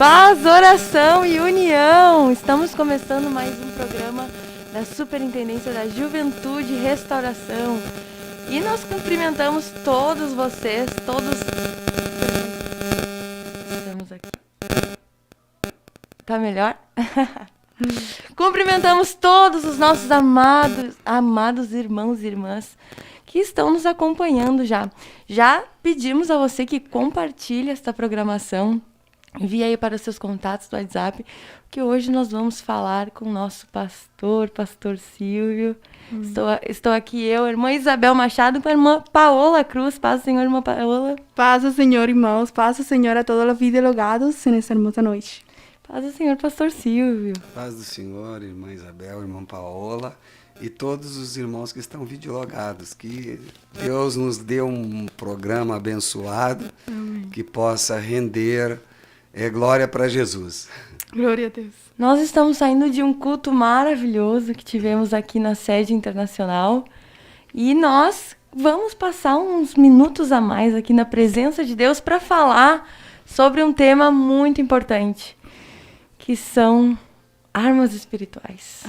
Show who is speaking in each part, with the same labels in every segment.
Speaker 1: Paz, oração e união. Estamos começando mais um programa da Superintendência da Juventude e Restauração. E nós cumprimentamos todos vocês, todos... Estamos aqui. Tá melhor? Cumprimentamos todos os nossos amados irmãos e irmãs que estão nos acompanhando já. Já pedimos a você que compartilhe esta programação. Envie aí para os seus contatos do WhatsApp, que hoje nós vamos falar com o nosso pastor Silvio. Estou aqui eu, irmã Isabel Machado, com a irmã Paola Cruz. Paz do Senhor, irmã Paola.
Speaker 2: Paz do Senhor, irmãos. Paz do Senhor a todos os videologados nessa hermosa noite.
Speaker 1: Paz do Senhor, pastor Silvio.
Speaker 3: Paz do Senhor, irmã Isabel, irmã Paola e todos os irmãos que estão videologados. Que Deus nos dê um programa abençoado.
Speaker 2: Amém.
Speaker 3: Que possa render glória para Jesus.
Speaker 2: Glória a Deus.
Speaker 1: Nós estamos saindo de um culto maravilhoso que tivemos aqui na sede internacional e nós vamos passar uns minutos a mais aqui na presença de Deus para falar sobre um tema muito importante, que são armas espirituais.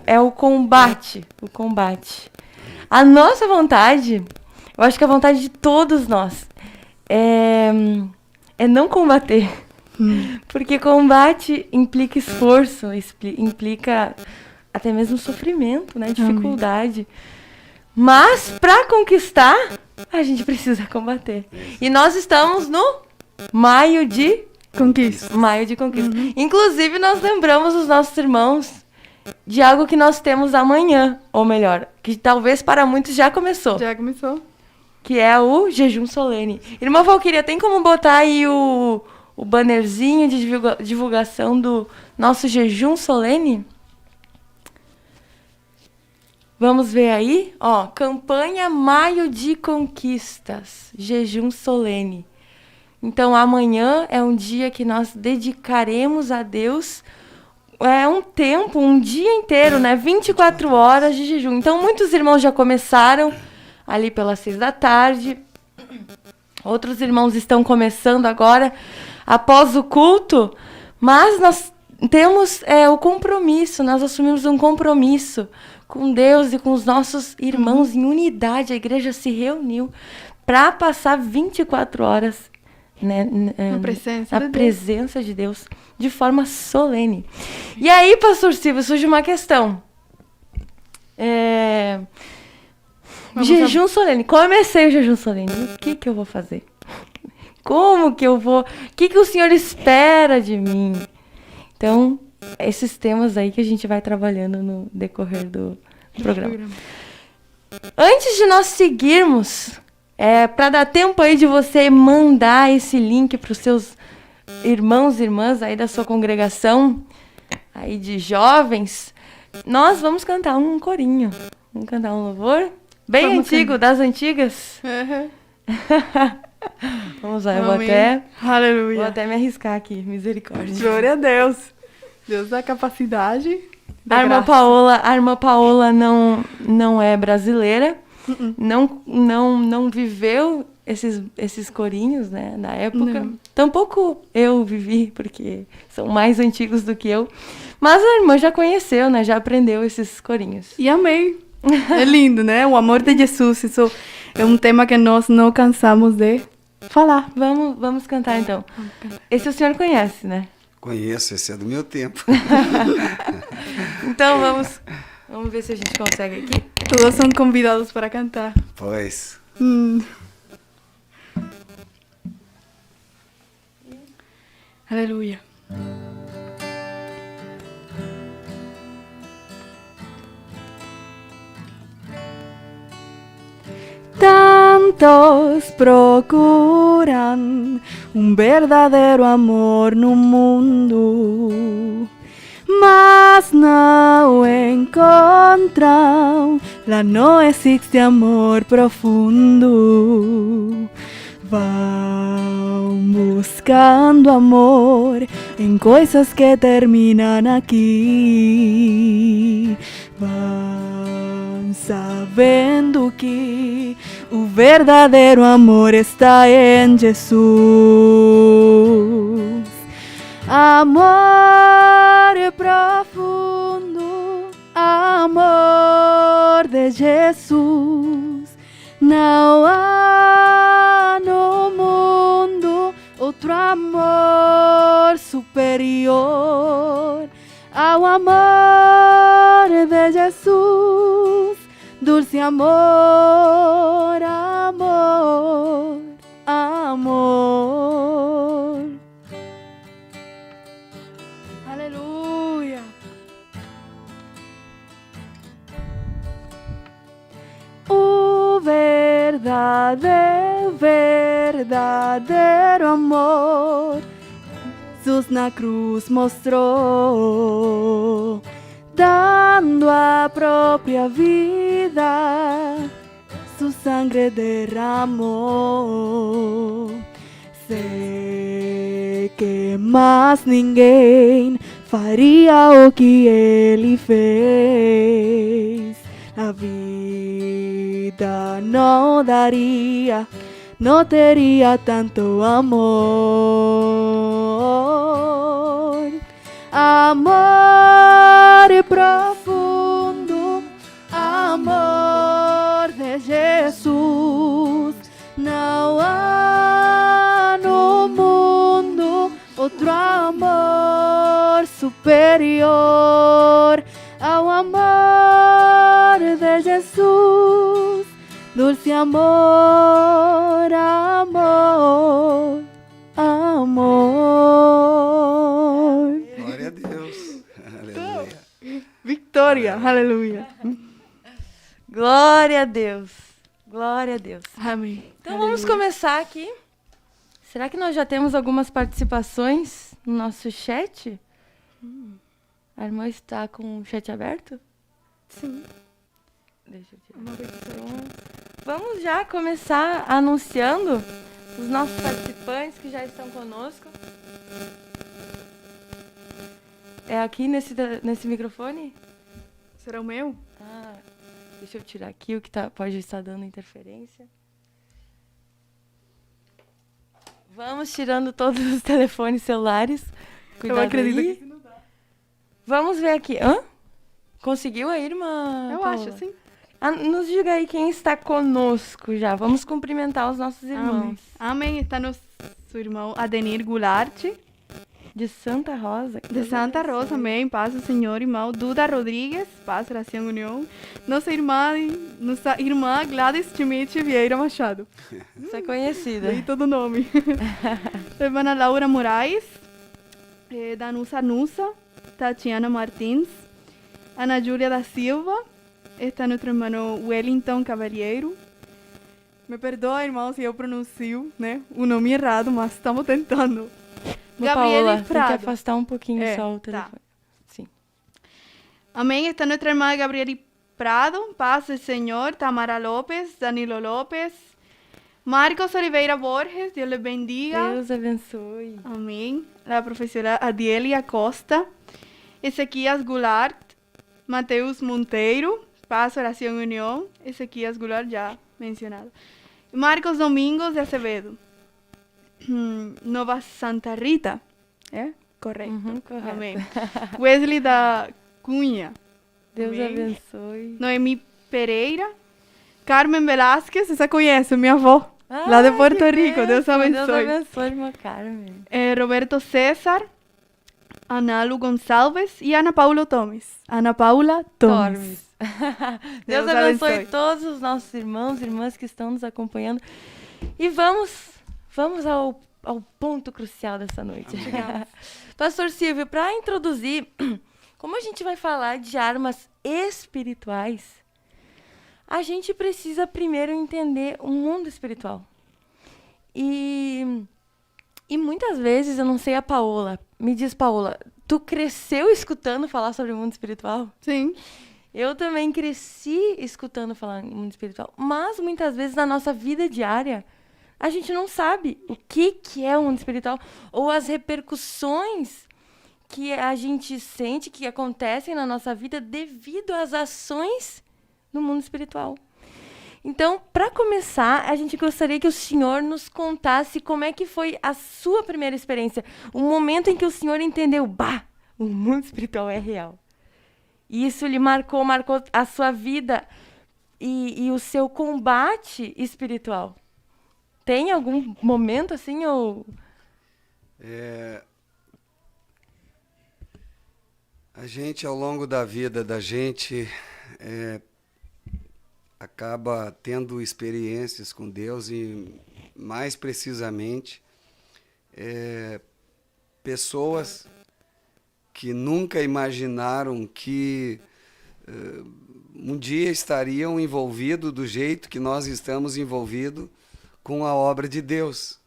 Speaker 1: É o combate. A nossa vontade, eu acho que a vontade de todos nós é não combater. Porque combate implica esforço, implica até mesmo sofrimento, né? Dificuldade. Mas, para conquistar, a gente precisa combater. E nós estamos no Maio de Conquista. Inclusive, nós lembramos os nossos irmãos de algo que nós temos amanhã, ou melhor, que talvez para muitos já começou. Que é o jejum solene. Irmã Valquíria, tem como botar aí o bannerzinho de divulgação do nosso jejum solene? Vamos ver aí? Ó, campanha Maio de Conquistas, jejum solene. Então, amanhã é um dia que nós dedicaremos a Deus um dia inteiro, né? 24 horas de jejum. Então, muitos irmãos já começaram ali pelas 6 da tarde. Outros irmãos estão começando agora, após o culto. Mas nós temos o compromisso, nós assumimos um compromisso com Deus e com os nossos irmãos em unidade. A igreja se reuniu para passar 24 horas, né, na presença de Deus, de forma solene. E aí, pastor Silvio, surge uma questão. Jejum solene. Comecei o jejum solene. O que eu vou fazer? Como que eu vou? O que o Senhor espera de mim? Então, esses temas aí que a gente vai trabalhando no decorrer do programa. Antes de nós seguirmos, para dar tempo aí de você mandar esse link para os seus irmãos e irmãs aí da sua congregação, aí de jovens, nós vamos cantar um corinho. Vamos cantar um louvor bem antigo, das antigas. Vamos lá,
Speaker 2: Aleluia.
Speaker 1: Vou até me arriscar aqui, misericórdia.
Speaker 2: Glória a Deus. Deus dá capacidade.
Speaker 1: A irmã Paola não é brasileira, não viveu esses corinhos, né, na época. Não. Tampouco eu vivi, porque são mais antigos do que eu. Mas a irmã já conheceu, né, já aprendeu esses corinhos.
Speaker 2: E amei. É lindo, né? O amor de Jesus, isso é um tema que nós não cansamos de falar.
Speaker 1: Vamos cantar, então. Esse o senhor conhece, né?
Speaker 3: Conheço, esse é do meu tempo.
Speaker 1: Então, vamos ver se a gente consegue aqui.
Speaker 2: Todos são convidados para cantar.
Speaker 3: Pois.
Speaker 2: Aleluia. Tantos procuran um verdadeiro amor no mundo, mas não encontram. Lá não existe amor profundo. Vão buscando amor em coisas que terminam aqui. Vão sabendo que o verdadeiro amor está em Jesus. Amor profundo, amor de Jesus. Não há no mundo outro amor superior ao amor de Jesus. Dulce amor, amor, amor. Aleluia. O verdadeiro amor Jesus na cruz mostrou, dando a própria vida, su sangre derramou. Sei que mais ninguém faria o que ele fez. A vida não daria, não teria tanto amor. Amor profundo, amor de Jesus. Não há no mundo outro amor superior ao amor de Jesus. Dulce amor, amor, amor.
Speaker 3: Glória a Deus. Aleluia.
Speaker 2: Vitória, aleluia.
Speaker 1: Glória a Deus. Glória a Deus.
Speaker 2: Amém.
Speaker 1: Então vamos começar aqui. Será que nós já temos algumas participações no nosso chat? A irmã está com o chat aberto?
Speaker 2: Sim.
Speaker 1: Deixa eu tirar. Vamos já começar anunciando os nossos participantes que já estão conosco. É aqui nesse microfone?
Speaker 2: Será o meu?
Speaker 1: Ah, deixa eu tirar aqui o que pode estar dando interferência. Vamos tirando todos os telefones celulares. Cuidado.
Speaker 2: Eu acredito
Speaker 1: aí.
Speaker 2: que não dá.
Speaker 1: Vamos ver aqui. Hã? Conseguiu aí, irmã?
Speaker 2: Eu
Speaker 1: Paola?
Speaker 2: acho, sim.
Speaker 1: Nos diga aí quem está conosco já. Vamos cumprimentar os nossos irmãos.
Speaker 2: Amém. Está nosso irmão Adenir Goulart,
Speaker 1: De Santa Rosa.
Speaker 2: de Santa Rosa, amém. Paz do Senhor, irmão Duda Rodrigues, Paz, Oração União. Nossa irmã Gladys Schmidt Vieira Machado.
Speaker 1: Você é conhecida.
Speaker 2: Dei todo o nome. Irmã Laura Moraes, Danusa Nusa, Tatiana Martins, Ana Júlia da Silva, está nosso irmão Wellington Cavalheiro. Me perdoa, irmão, se eu pronuncio, né, o nome errado, mas estamos tentando.
Speaker 1: Gabriela
Speaker 2: Gabriele
Speaker 1: tem que
Speaker 2: Prado.
Speaker 1: afastar um pouquinho só o
Speaker 2: tá.
Speaker 1: telefone. Sim.
Speaker 2: Amém. Está nuestra hermana Gabriele Prado, Paz del Señor, Tamara López, Danilo López, Marcos Oliveira Borges, Dios les bendiga.
Speaker 1: Deus abençoe.
Speaker 2: Amém. La profesora Adielia Costa, Ezequias Goulart, Mateus Monteiro, Paz, Oración Unión, Ezequias Goulart já mencionado. Marcos Domingos de Acevedo, Nova Santa Rita, é? Correto.
Speaker 1: Uhum, correto.
Speaker 2: Amém. Wesley da Cunha,
Speaker 1: Deus
Speaker 2: amém.
Speaker 1: abençoe.
Speaker 2: Noemi Pereira, Carmen Velázquez, essa conhece, minha avó, lá de Porto
Speaker 1: que
Speaker 2: Rico, Deus
Speaker 1: bênção.
Speaker 2: abençoe.
Speaker 1: Deus abençoe, irmã Carmen.
Speaker 2: Roberto César, Analu Gonçalves e Ana Paula Tomes. Ana Paula Tomes.
Speaker 1: Deus
Speaker 2: Deus
Speaker 1: abençoe
Speaker 2: abençoe.
Speaker 1: todos os nossos irmãos e irmãs que estão nos acompanhando. E vamos ao ponto crucial dessa noite. Pastor Silvio, para introduzir, como a gente vai falar de armas espirituais, a gente precisa primeiro entender o mundo espiritual. E muitas vezes, eu não sei a Paola, me diz, Paola, tu cresceu escutando falar sobre o mundo espiritual?
Speaker 2: Sim.
Speaker 1: Eu também cresci escutando falar em mundo espiritual, mas muitas vezes na nossa vida diária, a gente não sabe o que é o mundo espiritual ou as repercussões que a gente sente que acontecem na nossa vida devido às ações no mundo espiritual. Então, para começar, a gente gostaria que o senhor nos contasse como é que foi a sua primeira experiência, o momento em que o senhor entendeu, bah, o mundo espiritual é real. E isso lhe marcou a sua vida e o seu combate espiritual. Tem algum momento assim ou...
Speaker 3: A gente, ao longo da vida da gente, acaba tendo experiências com Deus e, mais precisamente, pessoas que nunca imaginaram que um dia estariam envolvidos do jeito que nós estamos envolvidos com a obra de Deus.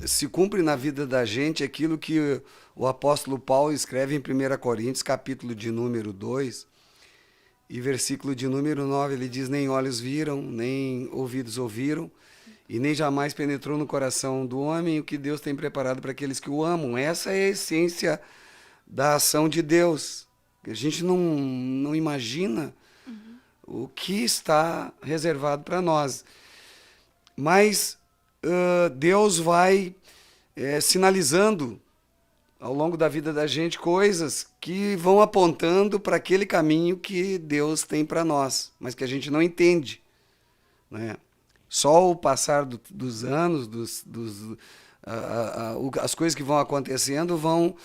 Speaker 3: Se cumpre na vida da gente aquilo que o apóstolo Paulo escreve em 1 Coríntios, capítulo de número 2, e versículo de número 9, ele diz: nem olhos viram, nem ouvidos ouviram, e nem jamais penetrou no coração do homem o que Deus tem preparado para aqueles que o amam. Essa é a essência da ação de Deus. A gente não imagina o que está reservado para nós. Mas Deus vai sinalizando ao longo da vida da gente coisas que vão apontando para aquele caminho que Deus tem para nós, mas que a gente não entende, né? Só o passar dos anos, as coisas que vão acontecendo vão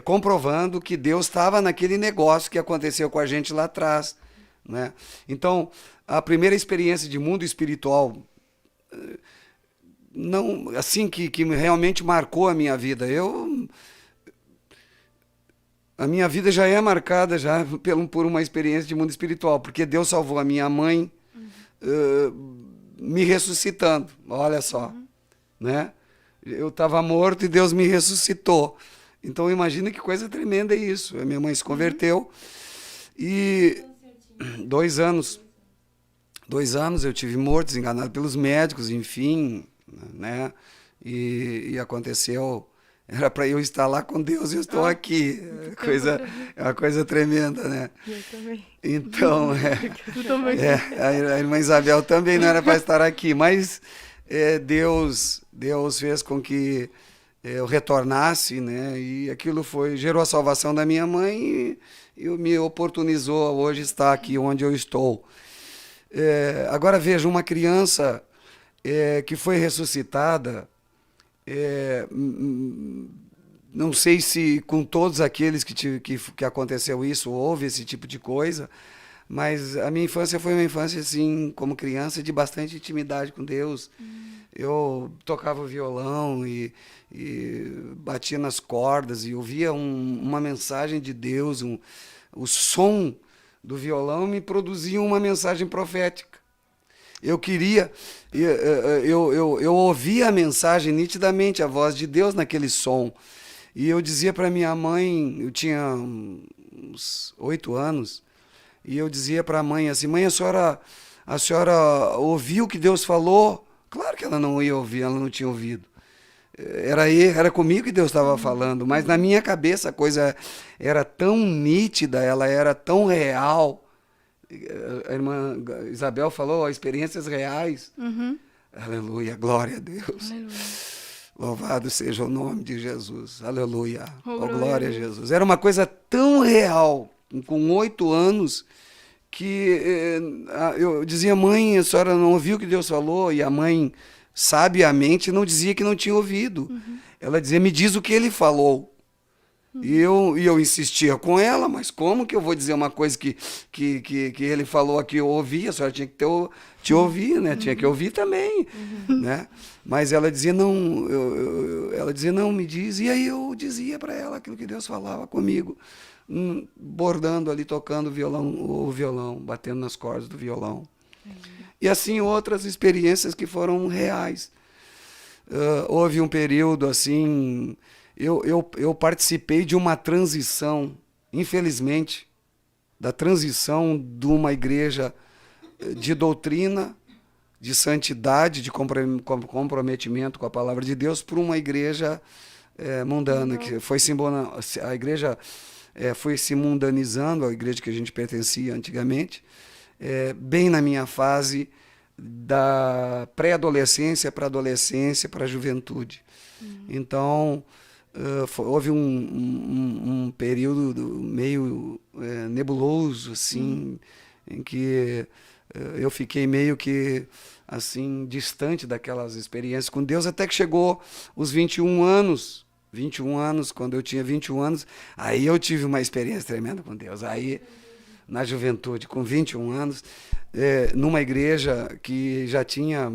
Speaker 3: comprovando que Deus estava naquele negócio que aconteceu com a gente lá atrás, né? Então, a primeira experiência de mundo espiritual, não, assim, que realmente marcou a minha vida. A minha vida já é marcada já por uma experiência de mundo espiritual, porque Deus salvou a minha mãe me ressuscitando, olha só, né? Eu estava morto e Deus me ressuscitou. Então imagina que coisa tremenda é isso. A minha mãe se converteu e 2 anos eu tive morto, desenganado pelos médicos, enfim, né? E aconteceu, era para eu estar lá com Deus e eu estou aqui. É uma coisa tremenda, né?
Speaker 1: Eu também.
Speaker 3: Então, a irmã Isabel também não era para estar aqui, mas Deus fez com que eu retornasse, né? E aquilo gerou a salvação da minha mãe e me oportunizou hoje estar aqui onde eu estou. Agora veja, uma criança que foi ressuscitada, não sei se com todos aqueles que aconteceu isso, houve esse tipo de coisa, mas a minha infância foi uma infância, assim, como criança, de bastante intimidade com Deus. Eu tocava violão e batia nas cordas e ouvia uma mensagem de Deus, o som do violão me produzia uma mensagem profética. Eu queria, eu ouvia a mensagem nitidamente, a voz de Deus naquele som. E eu dizia para minha mãe, eu tinha uns 8 anos, e eu dizia para a mãe assim: mãe, a senhora ouviu o que Deus falou? Claro que ela não ia ouvir, ela não tinha ouvido. Era comigo que Deus estava falando, mas na minha cabeça a coisa era tão nítida, ela era tão real. A irmã Isabel falou, experiências reais. Aleluia, glória a Deus.
Speaker 2: Aleluia.
Speaker 3: Louvado seja o nome de Jesus. Aleluia. Oh, glória a Jesus. Era uma coisa tão real, com 8 anos, que eu dizia: mãe, a senhora não ouviu o que Deus falou? E a mãe, sabiamente, não dizia que não tinha ouvido. Ela dizia: me diz o que ele falou. E eu insistia com ela: mas como que eu vou dizer uma coisa que ele falou aqui, eu ouvi? A senhora tinha que te ouvir, né? Tinha que ouvir também, né? Mas ela dizia: não, ela dizia: não, me diz. E aí eu dizia para ela aquilo que Deus falava comigo, bordando ali, tocando o violão, batendo nas cordas do violão. E assim outras experiências que foram reais. Houve um período assim... Eu participei de uma transição, infelizmente, da transição de uma igreja de doutrina, de santidade, de comprometimento com a palavra de Deus, para uma igreja mundana, que foi a igreja foi se mundanizando, a igreja que a gente pertencia antigamente, bem na minha fase da pré-adolescência para adolescência, para a juventude. Então, houve um período meio nebuloso, assim, em que eu fiquei meio que assim distante daquelas experiências com Deus, até que chegou os 21 anos. 21 anos, quando eu tinha 21 anos, aí eu tive uma experiência tremenda com Deus. Aí, na juventude, com 21 anos, numa igreja que já tinha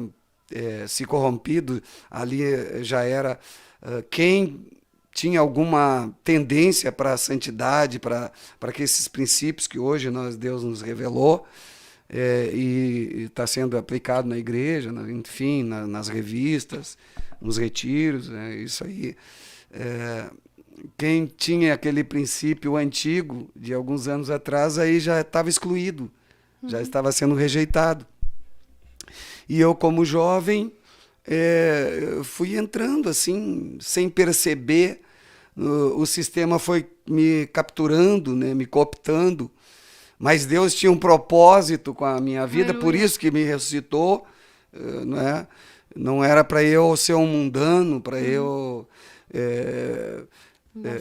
Speaker 3: se corrompido, ali já era quem tinha alguma tendência para a santidade, para que esses princípios que hoje Deus nos revelou, e está sendo aplicado na igreja, enfim, nas revistas, nos retiros, isso aí. Quem tinha aquele princípio antigo de alguns anos atrás, aí já estava excluído, já estava sendo rejeitado. E eu, como jovem, fui entrando assim, sem perceber, o sistema foi me capturando, né, me cooptando, mas Deus tinha um propósito com a minha vida, por isso que me ressuscitou, não era para eu ser um mundano, para eu...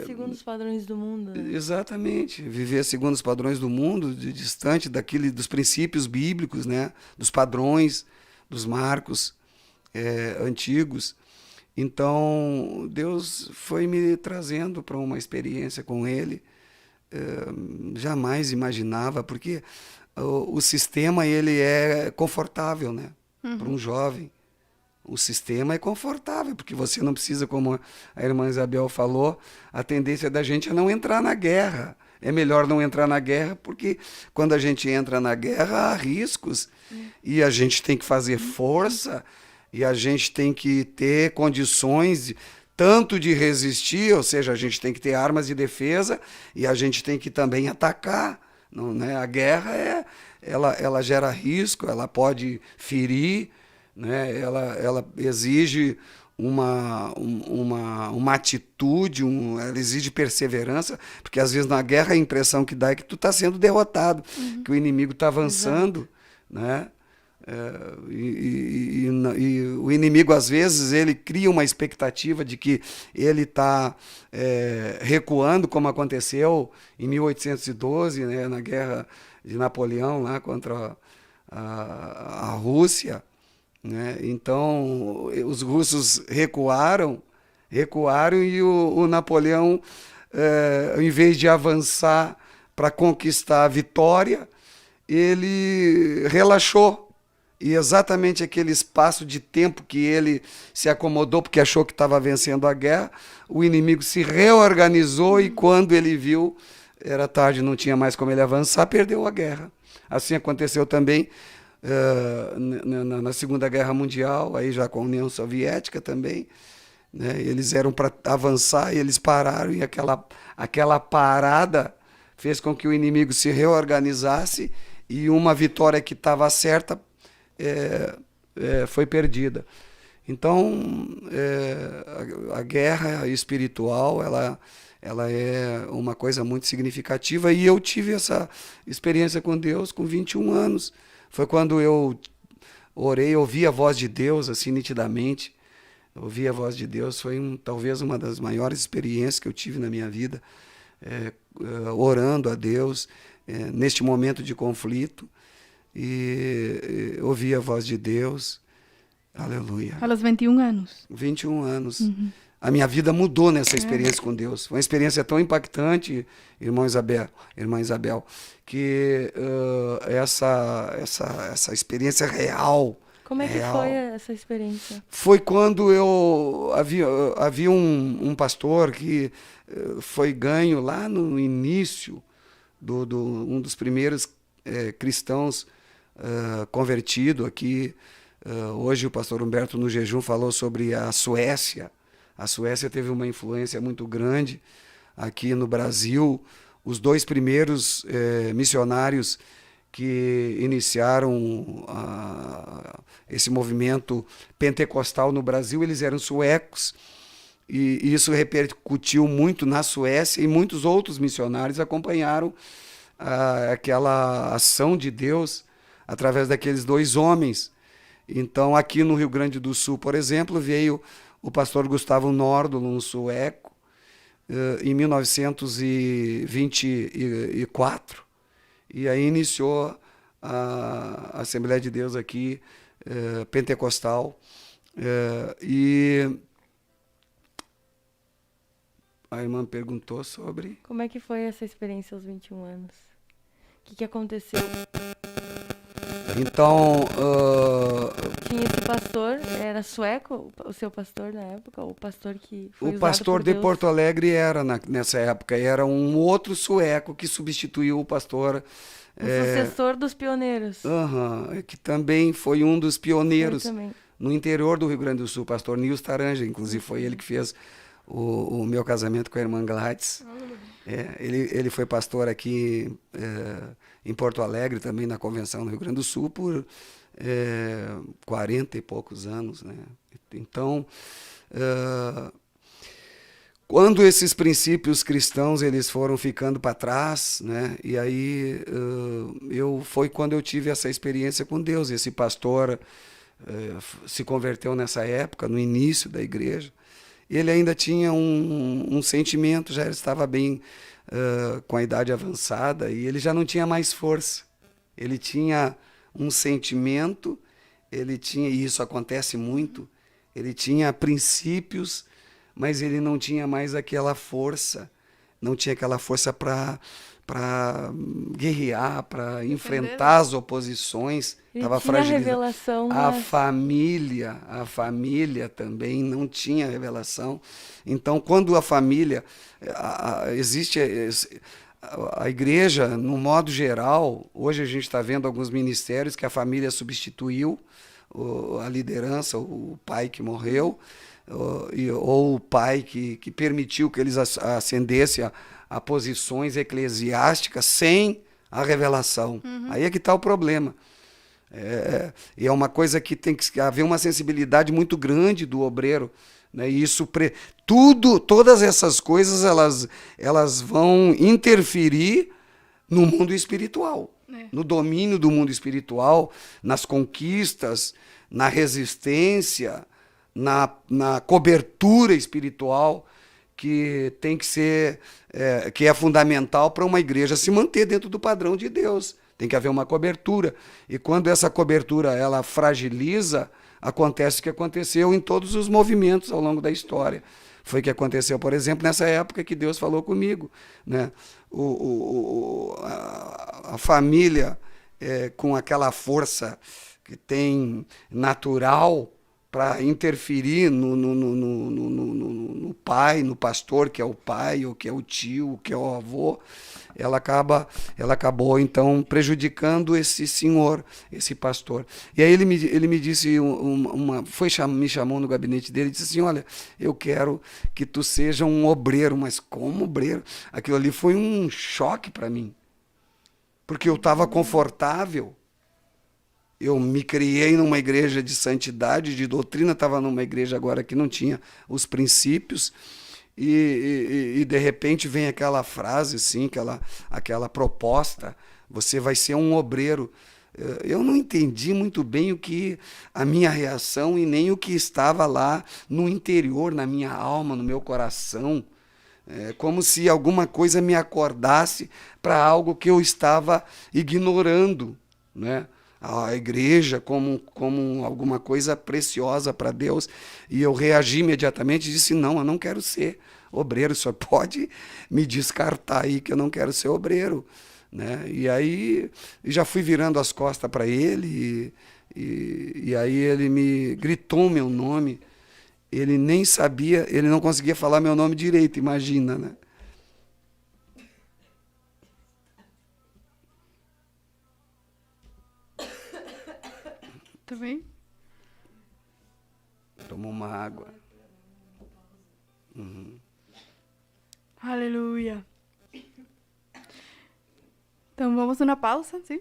Speaker 1: segundo os padrões do mundo. Né?
Speaker 3: Exatamente, viver segundo os padrões do mundo, distante dos princípios bíblicos, né, dos padrões, dos marcos antigos. Então, Deus foi me trazendo para uma experiência com Ele, jamais imaginava, porque o sistema ele é confortável, né, para um jovem. O sistema é confortável, porque você não precisa, como a irmã Isabel falou, a tendência da gente é não entrar na guerra. É melhor não entrar na guerra, porque quando a gente entra na guerra há riscos, e a gente tem que fazer força, e a gente tem que ter condições tanto de resistir, ou seja, a gente tem que ter armas de defesa, e a gente tem que também atacar. Não, né? A guerra ela gera risco, ela pode ferir, né? Ela exige uma atitude, ela exige perseverança, porque às vezes na guerra a impressão que dá é que tu está sendo derrotado, que o inimigo está avançando, né? E o inimigo às vezes ele cria uma expectativa de que ele está recuando, como aconteceu em 1812, né, na guerra de Napoleão lá contra a Rússia. Né? Então, os russos recuaram e o Napoleão, ao invés de avançar para conquistar a vitória, ele relaxou. E exatamente aquele espaço de tempo que ele se acomodou, porque achou que estava vencendo a guerra, o inimigo se reorganizou e quando ele viu, era tarde, não tinha mais como ele avançar, perdeu a guerra. Assim aconteceu também na Segunda Guerra Mundial, aí já com a União Soviética também, né? Eles eram para avançar e eles pararam, e aquela parada fez com que o inimigo se reorganizasse e uma vitória que estava certa foi perdida. Então, a guerra espiritual, ela é uma coisa muito significativa, e eu tive essa experiência com Deus com 21 anos. Foi quando eu orei, ouvi a voz de Deus, assim, nitidamente. Ouvi a voz de Deus, foi talvez uma das maiores experiências que eu tive na minha vida, orando a Deus, neste momento de conflito, e ouvi a voz de Deus. Aleluia.
Speaker 2: Aos 21 anos.
Speaker 3: 21 anos. A minha vida mudou nessa experiência com Deus. Foi uma experiência tão impactante, irmã Isabel, que essa experiência real.
Speaker 1: Como é que foi essa experiência?
Speaker 3: Foi quando havia um pastor que foi ganho lá no início um dos primeiros cristãos convertido aqui. Hoje o pastor Humberto no jejum falou sobre a Suécia. A Suécia teve uma influência muito grande aqui no Brasil. Os dois primeiros missionários que iniciaram esse movimento pentecostal no Brasil, eles eram suecos, e isso repercutiu muito na Suécia, e muitos outros missionários acompanharam aquela ação de Deus através daqueles dois homens. Então, aqui no Rio Grande do Sul, por exemplo, veio o pastor Gustavo Nordolo, um sueco, em 1924, e aí iniciou a Assembleia de Deus aqui, pentecostal, e a irmã perguntou sobre...
Speaker 1: Como é que foi essa experiência aos 21 anos? O que aconteceu?
Speaker 3: Então,
Speaker 1: Tinha esse pastor, era sueco, o seu pastor na época? O pastor que foi
Speaker 3: o
Speaker 1: usado
Speaker 3: pastor
Speaker 1: por
Speaker 3: de
Speaker 1: Deus?
Speaker 3: Porto Alegre era, nessa época, era um outro sueco que substituiu o pastor...
Speaker 1: O sucessor dos pioneiros.
Speaker 3: Que também foi um dos pioneiros
Speaker 1: também.
Speaker 3: no interior do Rio Grande do Sul, pastor Nils Taranja, inclusive foi ele que fez o meu casamento com a irmã Gladys. Ele foi pastor aqui em Porto Alegre, também na convenção do Rio Grande do Sul, por 40 e poucos anos, né? Então, quando esses princípios cristãos eles foram ficando para trás, né? E aí foi quando eu tive essa experiência com Deus. Esse pastor se converteu nessa época, no início da igreja. Ele ainda tinha um sentimento, já estava bem com a idade avançada e ele já não tinha mais força. Ele tinha um sentimento, e isso acontece muito, ele tinha princípios, mas ele não tinha mais aquela força, não tinha aquela força para guerrear, para enfrentar as oposições. Estava fragilizado.
Speaker 1: Revelação,
Speaker 3: a família também não tinha revelação. Então, quando a família existe a igreja, no modo geral, hoje a gente está vendo alguns ministérios que a família substituiu a liderança, o pai que morreu, ou o pai que permitiu que eles ascendessem a posições eclesiásticas sem a revelação. Aí é que está o problema. E é uma coisa que tem que haver uma sensibilidade muito grande do obreiro, né? E isso todas essas coisas elas vão interferir no mundo espiritual, no domínio do mundo espiritual, nas conquistas, na resistência, na cobertura espiritual que tem que ser, que é fundamental para uma igreja se manter dentro do padrão de Deus. Tem que haver uma cobertura. E quando essa cobertura ela fragiliza, acontece o que aconteceu em todos os movimentos ao longo da história. Foi o que aconteceu, por exemplo, nessa época que Deus falou comigo, né? A família com aquela força que tem natural para interferir no pai, no pastor, que é o pai, ou que é o tio, que é o avô, ela acabou então prejudicando esse senhor, esse pastor. E aí ele me disse, me chamou no gabinete dele e disse assim: olha, eu quero que tu seja um obreiro. Mas como obreiro? Aquilo ali foi um choque para mim, porque eu estava confortável. Eu me criei numa igreja de santidade, de doutrina, estava numa igreja agora que não tinha os princípios, e de repente vem aquela frase, assim, aquela proposta: você vai ser um obreiro. Eu não entendi muito bem a minha reação e nem o que estava lá no interior, na minha alma, no meu coração. Como se alguma coisa me acordasse para algo que eu estava ignorando, né? A igreja como alguma coisa preciosa para Deus. E eu reagi imediatamente e disse: não, eu não quero ser obreiro, o senhor pode me descartar aí que eu não quero ser obreiro, né? E aí já fui virando as costas para ele e aí ele me gritou meu nome. Ele nem sabia, ele não conseguia falar meu nome direito, imagina, né?
Speaker 2: Tá bem?
Speaker 3: Toma uma água.
Speaker 2: Aleluia. Então vamos uma pausa, sim?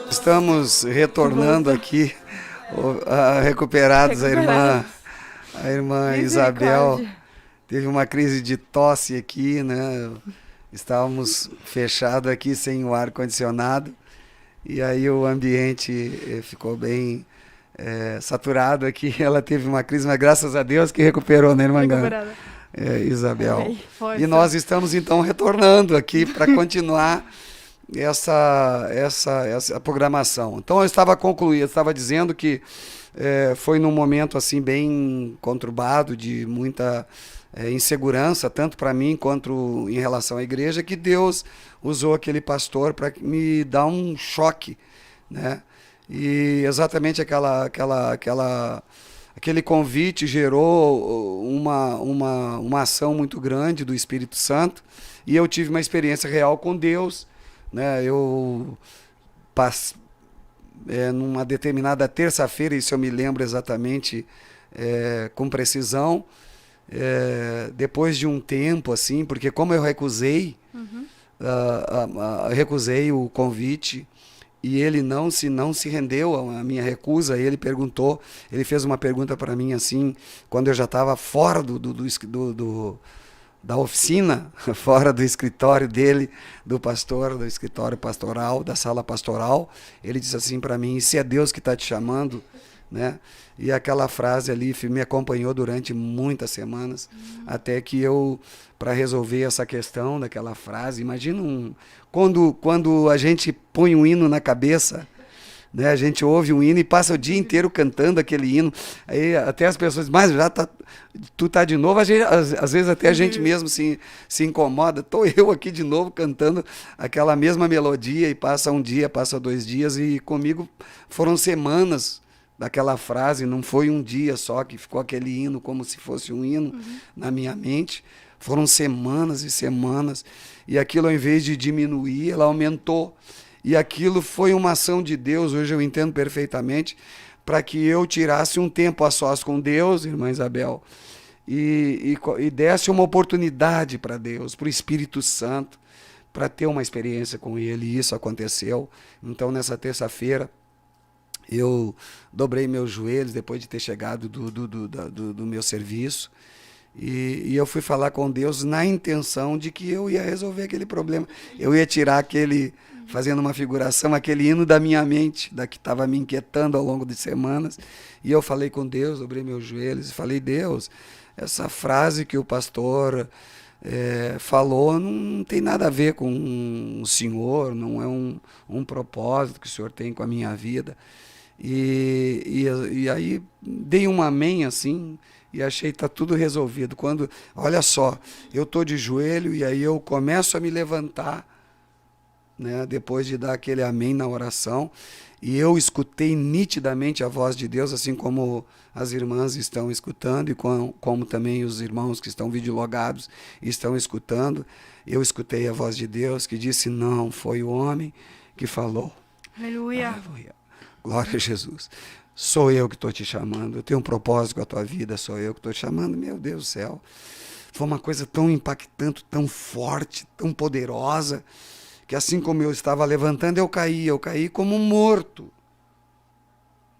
Speaker 3: Estamos retornando aqui, recuperados. A irmã Isabel teve uma crise de tosse aqui, né? Estávamos fechados aqui sem o ar-condicionado e aí o ambiente ficou bem saturado aqui. Ela teve uma crise, mas graças a Deus que recuperou, né, irmã Isabel? E nós estamos então retornando aqui para continuar essa programação. Então eu estava concluindo, estava dizendo que foi num momento assim bem conturbado, de muita insegurança, tanto para mim quanto em relação à igreja, que Deus usou aquele pastor para me dar um choque, né? E exatamente aquele convite gerou uma ação muito grande do Espírito Santo, e eu tive uma experiência real com Deus, né? Eu numa determinada terça-feira, isso eu me lembro exatamente com precisão, depois de um tempo assim, porque como eu recusei, recusei o convite, e ele não se rendeu à minha recusa. Ele fez uma pergunta para mim assim, quando eu já estava fora da oficina, fora do escritório dele, do pastor, do escritório pastoral, da sala pastoral. Ele disse assim para mim: se é Deus que está te chamando, né? E aquela frase ali me acompanhou durante muitas semanas, até que eu, para resolver essa questão daquela frase, imagina quando a gente põe um hino na cabeça, né? A gente ouve um hino e passa o dia inteiro cantando aquele hino, aí até as pessoas dizem: mas já tu tá de novo. Às vezes até a gente mesmo se incomoda. Estou eu aqui de novo cantando aquela mesma melodia, e passa um dia, passa 2 dias, e comigo foram semanas daquela frase, não foi um dia só que ficou aquele hino como se fosse um hino na minha mente. Foram semanas e semanas, e aquilo, ao invés de diminuir, ela aumentou. E aquilo foi uma ação de Deus, hoje eu entendo perfeitamente, para que eu tirasse um tempo a sós com Deus, irmã Isabel, e desse uma oportunidade para Deus, para o Espírito Santo, para ter uma experiência com Ele, e isso aconteceu. Então, nessa terça-feira, eu dobrei meus joelhos, depois de ter chegado do meu serviço, e eu fui falar com Deus na intenção de que eu ia resolver aquele problema. Eu ia tirar fazendo uma figuração, aquele hino da minha mente, da que estava me inquietando ao longo de semanas. E eu falei com Deus, dobrei meus joelhos e falei: Deus, essa frase que o pastor falou não tem nada a ver com o Senhor, não é um propósito que o Senhor tem com a minha vida. E aí dei um amém assim, e achei que está tudo resolvido. Olha só, eu estou de joelho, e aí eu começo a me levantar, né, depois de dar aquele amém na oração, e eu escutei nitidamente a voz de Deus, assim como as irmãs estão escutando, e como também os irmãos que estão videologados estão escutando. Eu escutei a voz de Deus que disse: não foi o homem que falou.
Speaker 2: Aleluia.
Speaker 3: Aleluia. Glória a Jesus. Sou eu que estou te chamando, eu tenho um propósito com a tua vida, sou eu que estou te chamando. Meu Deus do céu, foi uma coisa tão impactante, tão forte, tão poderosa, que assim como eu estava levantando, eu caí como morto,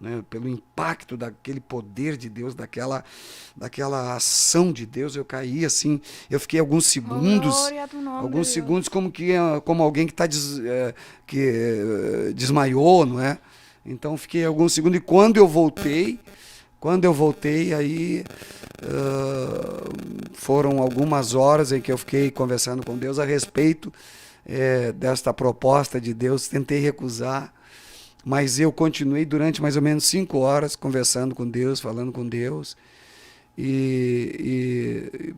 Speaker 3: né? Pelo impacto daquele poder de Deus, daquela ação de Deus, eu caí assim. Eu fiquei alguns segundos, como alguém que desmaiou, não é? Então fiquei alguns segundos, e quando eu voltei, aí foram algumas horas em que eu fiquei conversando com Deus a respeito desta proposta de Deus. Tentei recusar, mas eu continuei durante mais ou menos 5 horas conversando com Deus, falando com Deus, e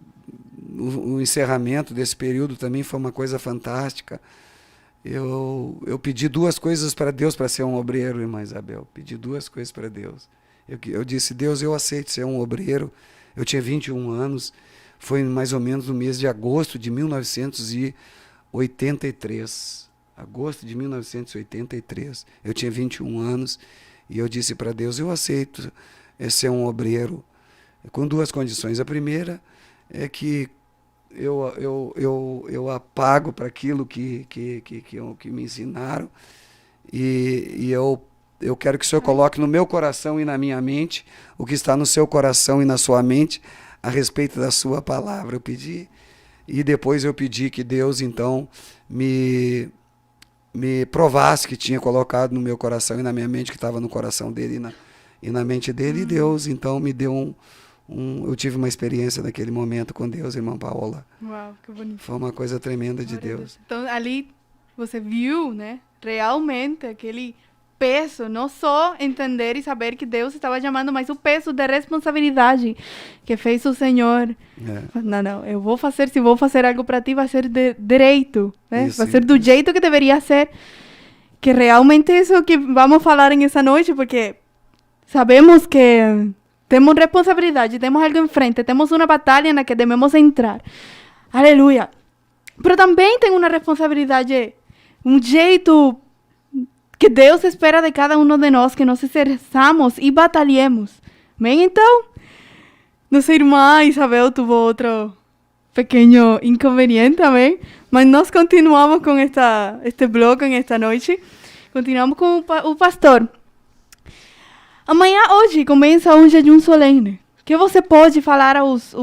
Speaker 3: o encerramento desse período também foi uma coisa fantástica. Eu pedi 2 coisas para Deus para ser um obreiro, irmã Isabel. Pedi 2 coisas para Deus. Eu disse: Deus, eu aceito ser um obreiro. Eu tinha 21 anos, foi mais ou menos no mês de agosto de 1983. Agosto de 1983. Eu tinha 21 anos, e eu disse para Deus: eu aceito ser um obreiro, com 2 condições. A primeira é que eu apago para aquilo que me ensinaram e eu quero que o Senhor coloque no meu coração e na minha mente o que está no seu coração e na sua mente a respeito da sua palavra. Eu pedi e depois eu pedi que Deus então me provasse que tinha colocado no meu coração e na minha mente, que estava no coração dele e na mente dele. E Deus então me deu eu tive uma experiência naquele momento com Deus, irmã Paola.
Speaker 2: Uau, que bonito.
Speaker 3: Foi uma coisa tremenda de Deus.
Speaker 2: Então, ali você viu, né, realmente aquele peso, não só entender e saber que Deus estava chamando, mas o peso de responsabilidade que fez o Senhor. Não, eu vou fazer, se vou fazer algo para ti, vai ser direito, né? Vai ser do jeito que deveria ser. Que realmente isso que vamos falar nessa noite, porque sabemos que temos responsabilidade, temos algo em frente, temos uma batalha na que devemos entrar. Aleluia. Mas também tem uma responsabilidade, um jeito que Deus espera de cada um de nós, que nós exerçamos e batalhemos. Amém? Então, nossa irmã Isabel teve outro pequeno inconveniente, amém? Mas nós continuamos com este bloco nesta noite. Continuamos com o pastor. Amanhã, hoje, começa um jejum solene. O que você pode falar aos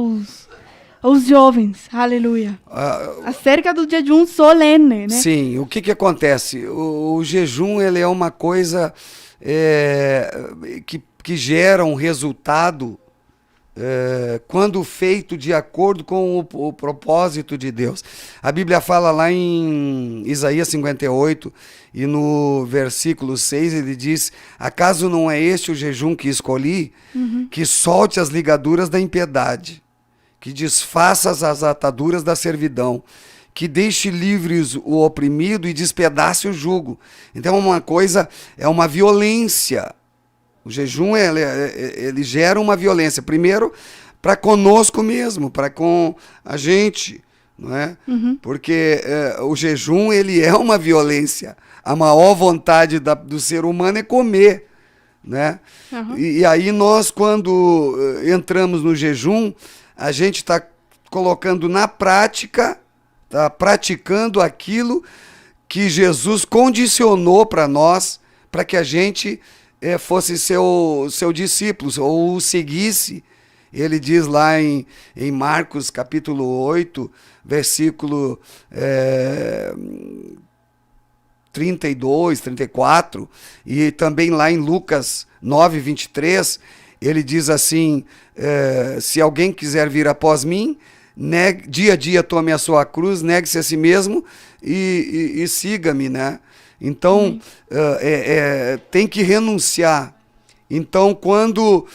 Speaker 2: jovens, aleluia, acerca do jejum solene, né?
Speaker 3: Sim, o que acontece? O jejum, ele é uma coisa que gera um resultado quando feito de acordo com o propósito de Deus. A Bíblia fala lá em Isaías 58 e no versículo 6 ele diz: acaso não é este o jejum que escolhi? Que solte as ligaduras da impiedade, que desfaças as ataduras da servidão, que deixe livres o oprimido e despedace o jugo. Então é uma violência. O jejum, ele gera uma violência, primeiro para conosco mesmo, para com a gente, não é? Porque o jejum, ele é uma violência. A maior vontade do ser humano é comer, né? E aí nós, quando entramos no jejum, a gente está colocando na prática, está praticando aquilo que Jesus condicionou para nós, para que a gente fosse seu discípulo, ou o seguisse. Ele diz lá em Marcos capítulo 8, versículo 32, 34, e também lá em Lucas 9, 23, ele diz assim, se alguém quiser vir após mim, dia a dia tome a sua cruz, negue-se a si mesmo e siga-me, né? Então, tem que renunciar. Então, quando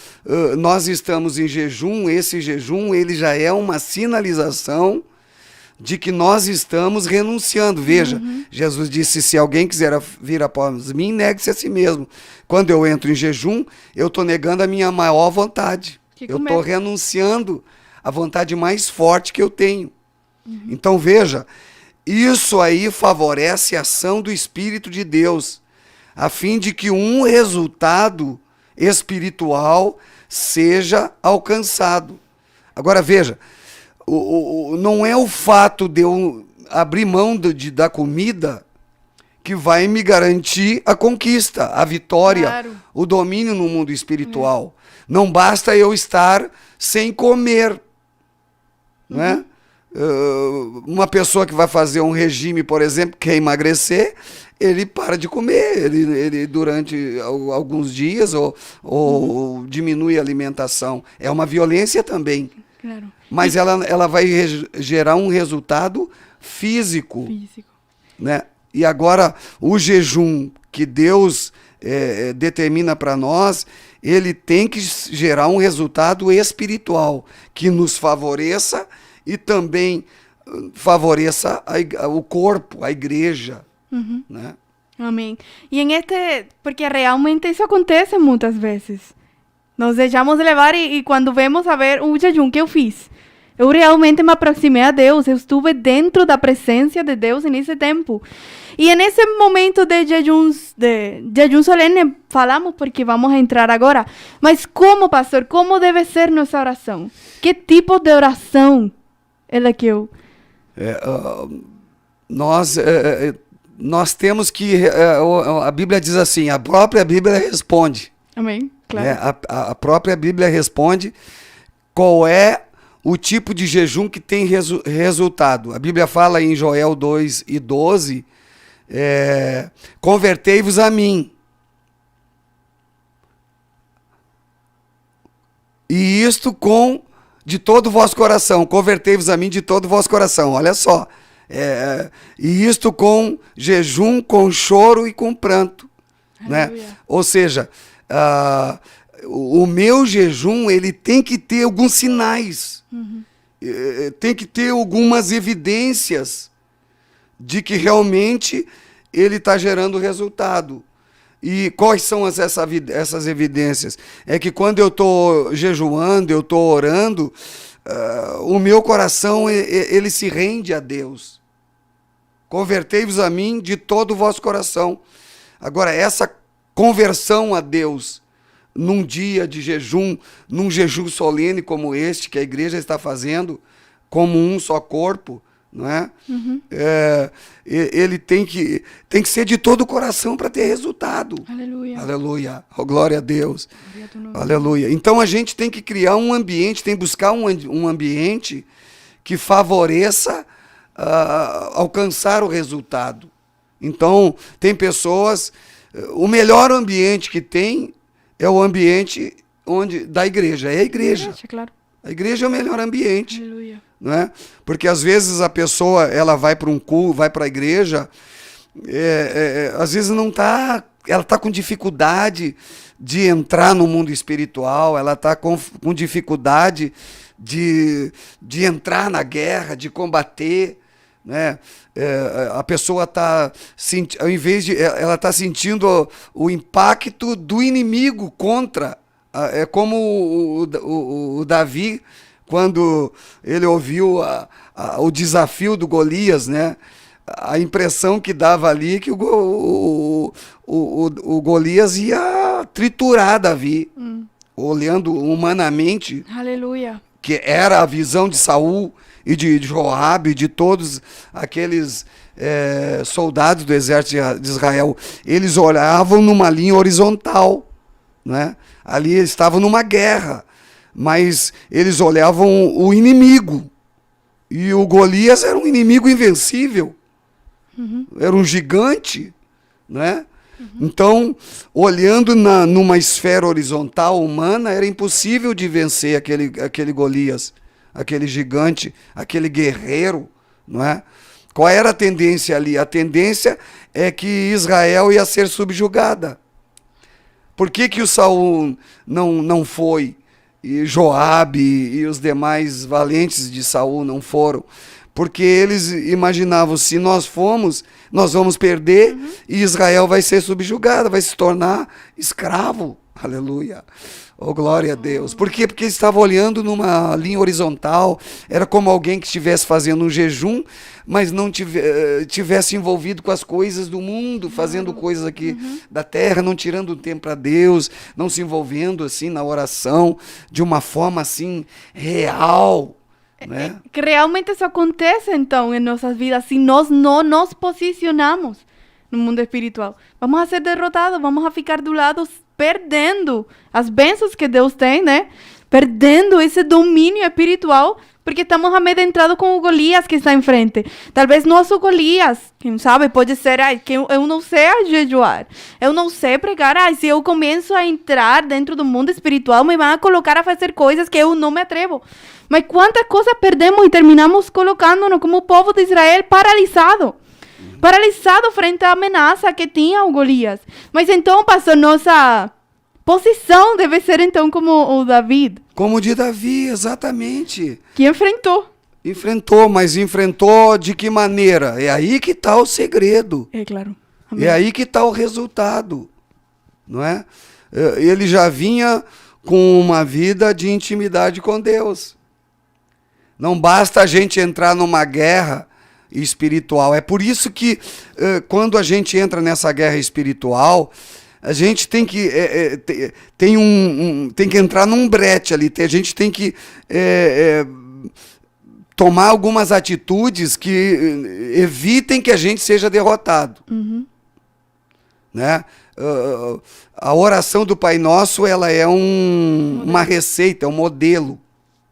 Speaker 3: nós estamos em jejum, esse jejum ele já é uma sinalização de que nós estamos renunciando. Veja, Jesus disse, se alguém quiser vir após mim, negue-se a si mesmo. Quando eu entro em jejum, eu estou negando a minha maior vontade. Eu estou renunciando à vontade mais forte que eu tenho. Então, veja, isso aí favorece a ação do Espírito de Deus, a fim de que um resultado espiritual seja alcançado. Agora veja, não é o fato de eu abrir mão da comida que vai me garantir a conquista, a vitória, o domínio no mundo espiritual. Não basta eu estar sem comer, né? Uma pessoa que vai fazer um regime, por exemplo, quer emagrecer, ele para de comer, ele durante alguns dias ou diminui a alimentação. É uma violência também.
Speaker 2: Claro.
Speaker 3: Mas ela vai gerar um resultado físico. Né? E agora, o jejum que Deus determina para nós, ele tem que gerar um resultado espiritual, que nos favoreça e também favoreça o corpo, a igreja. Né?
Speaker 2: Amém. Porque realmente isso acontece muitas vezes. Nós deixamos de levar e quando vemos a ver o jejum que eu fiz, eu realmente me aproximei a Deus, eu estive dentro da presença de Deus nesse tempo. E nesse momento de jejum solene, falamos porque vamos entrar agora. Mas como, pastor, como deve ser nossa oração? Que tipo de oração é da que eu...
Speaker 3: Nós temos que... a Bíblia diz assim, a própria Bíblia responde.
Speaker 2: Amém, claro.
Speaker 3: Né? A própria Bíblia responde qual é o tipo de jejum que tem resultado. A Bíblia fala em Joel 2:12, convertei-vos a mim. E isto de todo o vosso coração. Convertei-vos a mim de todo o vosso coração. Olha só. E isto com jejum, com choro e com pranto. Né? Ou seja, o meu jejum ele tem que ter alguns sinais. Tem que ter algumas evidências de que realmente ele está gerando resultado. E quais são essas evidências? É que quando eu estou jejuando, eu estou orando, o meu coração ele se rende a Deus. Convertei-vos a mim de todo o vosso coração. Agora, essa conversão a Deus, num dia de jejum, num jejum solene como este, que a igreja está fazendo, como um só corpo, não é? Ele tem que ser de todo o coração para ter resultado.
Speaker 2: Aleluia.
Speaker 3: Aleluia. Oh, glória a Deus. Aleluia. Então a gente tem que criar um ambiente, tem que buscar um ambiente que favoreça alcançar o resultado. Então, tem pessoas... O melhor ambiente que tem é o ambiente da igreja. É a igreja.
Speaker 2: Claro.
Speaker 3: A igreja é o melhor ambiente.
Speaker 2: Aleluia.
Speaker 3: Não é? Porque às vezes a pessoa ela vai para um culto, vai para a igreja, às vezes ela está com dificuldade de entrar no mundo espiritual, ela está com dificuldade de entrar na guerra, de combater, né? A pessoa está, ao invés de, ela está sentindo o impacto do inimigo contra. É como o Davi, quando ele ouviu o desafio do Golias, né? A impressão que dava ali que o Golias ia triturar Davi, olhando humanamente.
Speaker 2: Aleluia.
Speaker 3: Que era a visão de Saul e de Joabe, de todos aqueles soldados do exército de Israel. Eles olhavam numa linha horizontal, né? Ali eles estavam numa guerra, mas eles olhavam o inimigo. E o Golias era um inimigo invencível. Era um gigante, né? Então, olhando numa esfera horizontal humana, era impossível de vencer aquele Golias, aquele gigante, aquele guerreiro, não é? Qual era a tendência ali? A tendência é que Israel ia ser subjugada. Por que o Saul não foi? E Joabe e os demais valentes de Saul não foram? Porque eles imaginavam, se nós formos, nós vamos perder e Israel vai ser subjugada, vai se tornar escravo. Aleluia. Oh, glória a Deus. Por quê? Porque eles estavam olhando numa linha horizontal, era como alguém que estivesse fazendo um jejum, mas não tivesse envolvido com as coisas do mundo, fazendo coisas aqui da terra, não tirando tempo para Deus, não se envolvendo assim na oração de uma forma assim real. Né?
Speaker 2: Que realmente isso acontece então em nossas vidas se nós não nos posicionamos no mundo espiritual. Vamos a ser derrotados, vamos a ficar do lado perdendo as bênçãos que Deus tem, né? Perdendo esse domínio espiritual porque estamos amedrentados com o Golias que está em frente. Talvez nosso Golias, quem sabe, pode ser que eu não sei jejuar, eu não sei pregar, se eu começo a entrar dentro do mundo espiritual, me vão colocar a fazer coisas que eu não me atrevo. Mas quantas coisas perdemos e terminamos colocando-nos como o povo de Israel paralisado frente à ameaça que tinha o Golias. Mas então, pastor, nossa posição deve ser então como o David.
Speaker 3: Como o de Davi, exatamente.
Speaker 2: Que enfrentou.
Speaker 3: Enfrentou, mas enfrentou de que maneira? É aí que está o segredo.
Speaker 2: É claro. Amém.
Speaker 3: É aí que está o resultado. Não é? Ele já vinha com uma vida de intimidade com Deus. Não basta a gente entrar numa guerra espiritual. É por isso que quando a gente entra nessa guerra espiritual, a gente tem que tem que entrar num brete ali. A gente tem que tomar algumas atitudes que evitem que a gente seja derrotado. Né? A oração do Pai Nosso, ela é uma receita, é um modelo.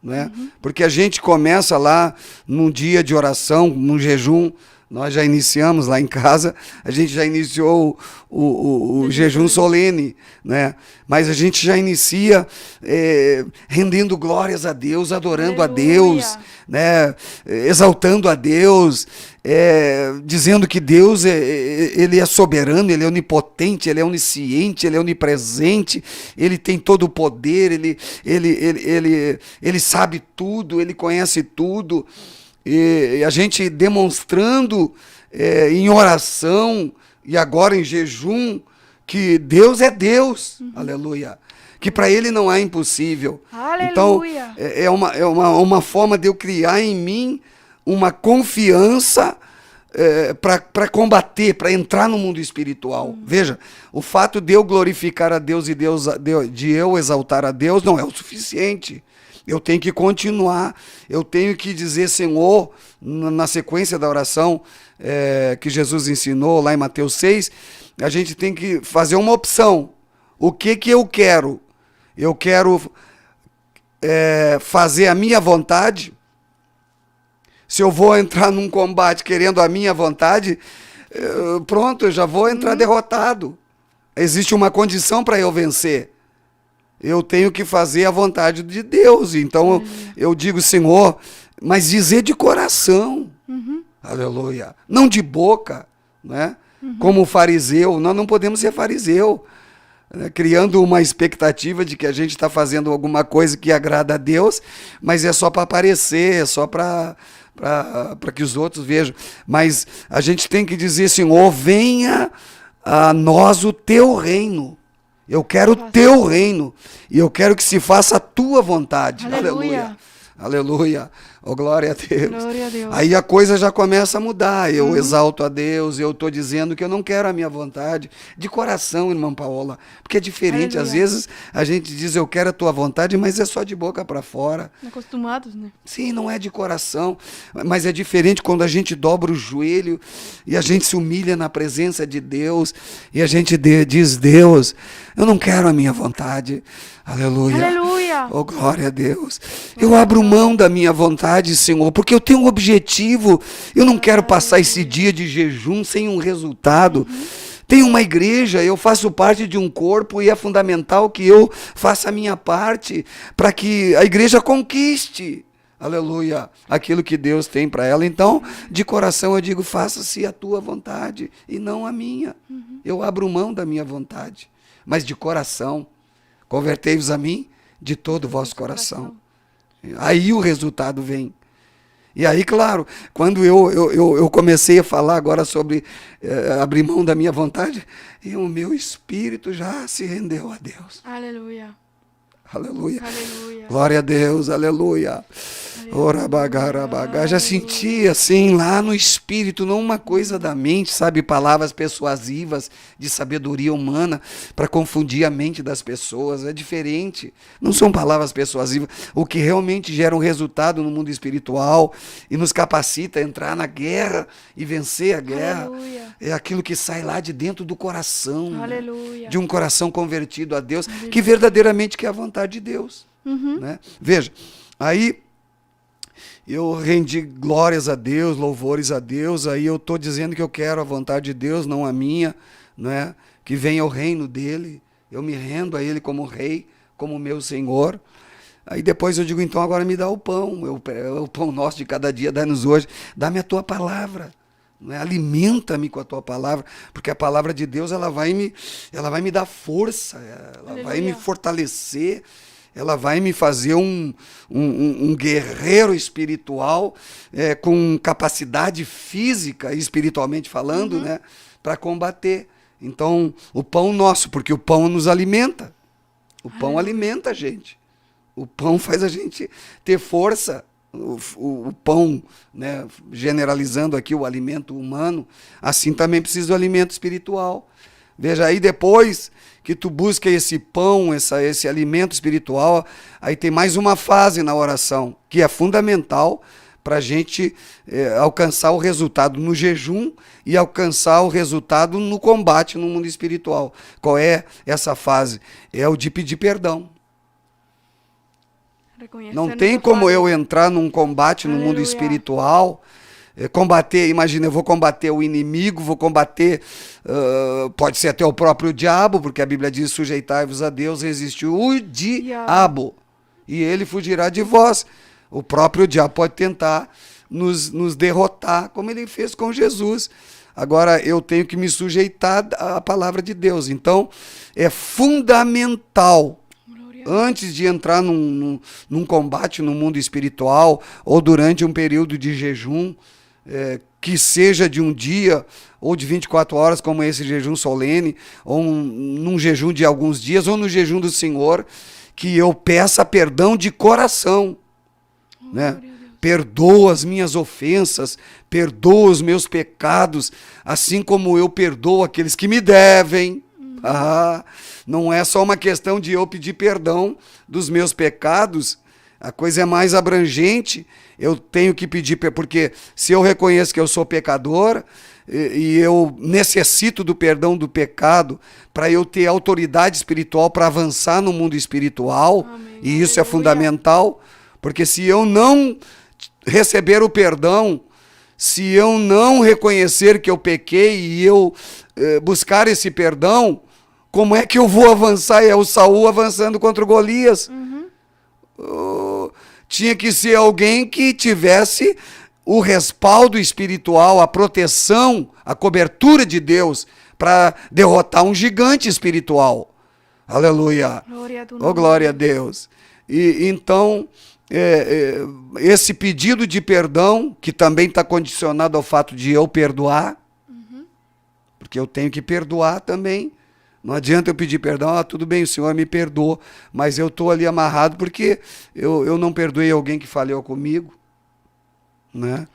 Speaker 3: Né? Porque a gente começa lá num dia de oração, num jejum. Nós já iniciamos lá em casa, a gente já iniciou o jejum solene, né? Mas a gente já inicia rendendo glórias a Deus, adorando a Deus, né? Exaltando a Deus, dizendo que Deus ele é soberano, ele é onipotente, ele é onisciente, ele é onipresente, ele tem todo o poder, ele sabe tudo, ele conhece tudo. E a gente demonstrando em oração e agora em jejum que Deus é Deus, aleluia, que para Ele não há impossível.
Speaker 2: Aleluia.
Speaker 3: Então é uma forma de eu criar em mim uma confiança para combater, para entrar no mundo espiritual. Veja, o fato de eu glorificar a Deus e de eu exaltar a Deus não é o suficiente. Eu tenho que continuar, eu tenho que dizer, Senhor, na sequência da oração que Jesus ensinou lá em Mateus 6, a gente tem que fazer uma opção. O que eu quero? Eu quero fazer a minha vontade. Se eu vou entrar num combate querendo a minha vontade, pronto, eu já vou entrar derrotado. Existe uma condição para eu vencer. Eu tenho que fazer a vontade de Deus. Então eu digo, Senhor, mas dizer de coração. Aleluia. Não de boca, né? Como fariseu. Nós não podemos ser fariseu, né? Criando uma expectativa de que a gente está fazendo alguma coisa que agrada a Deus, mas é só para aparecer, é só para que os outros vejam. Mas a gente tem que dizer, Senhor, venha a nós o teu reino. Eu quero o teu reino e eu quero que se faça a tua vontade. Aleluia. Aleluia. Oh, glória a Deus.
Speaker 2: Glória a Deus.
Speaker 3: Aí a coisa já começa a mudar. Eu exalto a Deus, eu estou dizendo que eu não quero a minha vontade. De coração, irmã Paola. Porque é diferente. Às vezes a gente diz eu quero a tua vontade, mas é só de boca para fora.
Speaker 2: Acostumados, né?
Speaker 3: Sim, não é de coração. Mas é diferente quando a gente dobra o joelho e a gente se humilha na presença de Deus e a gente diz, Deus, eu não quero a minha vontade. Aleluia.
Speaker 2: Aleluia.
Speaker 3: Oh, glória a Deus. Eu abro mão da minha vontade, Senhor, porque eu tenho um objetivo. Eu não quero passar esse dia de jejum sem um resultado. Tem uma igreja, eu faço parte de um corpo e é fundamental que eu faça a minha parte para que a igreja conquiste, aleluia, aquilo que Deus tem para ela. Então, de coração eu digo, faça-se a tua vontade e não a minha. Eu abro mão da minha vontade, mas de coração. Convertei-vos a mim de todo o vosso coração. Aí o resultado vem. E aí, claro, quando eu comecei a falar agora sobre abrir mão da minha vontade, e o meu espírito já se rendeu a Deus.
Speaker 2: Aleluia.
Speaker 3: Aleluia.
Speaker 2: Aleluia.
Speaker 3: Glória a Deus, aleluia. Já senti assim lá no espírito, não uma coisa da mente, sabe, palavras persuasivas de sabedoria humana para confundir a mente das pessoas. É diferente. Não são palavras persuasivas. O que realmente gera um resultado no mundo espiritual e nos capacita a entrar na guerra e vencer a guerra.
Speaker 2: Aleluia.
Speaker 3: É aquilo que sai lá de dentro do coração.
Speaker 2: Aleluia.
Speaker 3: De um coração convertido a Deus, que verdadeiramente quer a vontade de Deus. Né? Veja, aí eu rendi glórias a Deus, louvores a Deus, aí eu estou dizendo que eu quero a vontade de Deus, não a minha, né? Que venha o reino dele, eu me rendo a ele como rei, como meu Senhor. Aí depois eu digo, então agora me dá o pão, o pão nosso de cada dia, dá-nos hoje, dá-me a tua palavra. Né? Alimenta-me com a tua palavra, porque a palavra de Deus ela vai me dar força, ela vai me fortalecer, ela vai me fazer um guerreiro espiritual com capacidade física e espiritualmente falando, né, para combater. Então, o pão nosso, porque o pão nos alimenta. O pão alimenta a gente. O pão faz a gente ter força. O pão, né, generalizando aqui o alimento humano, assim também precisa do alimento espiritual. Veja, aí depois que tu busca esse pão, esse alimento espiritual, aí tem mais uma fase na oração, que é fundamental para a gente alcançar o resultado no jejum e alcançar o resultado no combate no mundo espiritual. Qual é essa fase? É o de pedir perdão. Não tem como eu entrar num combate no mundo espiritual, combater, imagina, eu vou combater o inimigo, vou combater, pode ser até o próprio diabo, porque a Bíblia diz, sujeitai-vos a Deus, resistiu o diabo, e ele fugirá de vós. O próprio diabo pode tentar nos derrotar, como ele fez com Jesus. Agora, eu tenho que me sujeitar à palavra de Deus. Então, é fundamental, antes de entrar num combate no mundo espiritual, ou durante um período de jejum, que seja de um dia, ou de 24 horas, como esse jejum solene, ou num jejum de alguns dias, ou no jejum do Senhor, que eu peça perdão de coração. Né? Perdoa as minhas ofensas, perdoa os meus pecados, assim como eu perdoo aqueles que me devem. Não é só uma questão de eu pedir perdão dos meus pecados, a coisa é mais abrangente. Eu tenho que pedir, porque se eu reconheço que eu sou pecador e eu necessito do perdão do pecado para eu ter autoridade espiritual para avançar no mundo espiritual, amém, e isso é fundamental. Porque se eu não receber o perdão, se eu não reconhecer que eu pequei e eu buscar esse perdão, como é que eu vou avançar? É o Saul avançando contra o Golias. Tinha que ser alguém que tivesse o respaldo espiritual, a proteção, a cobertura de Deus para derrotar um gigante espiritual. Aleluia. Glória a Deus. E então... esse pedido de perdão, que também está condicionado ao fato de eu perdoar, porque eu tenho que perdoar também. Não adianta eu pedir perdão, tudo bem, o Senhor me perdoou, mas eu estou ali amarrado porque eu não perdoei alguém que falhou comigo. Né?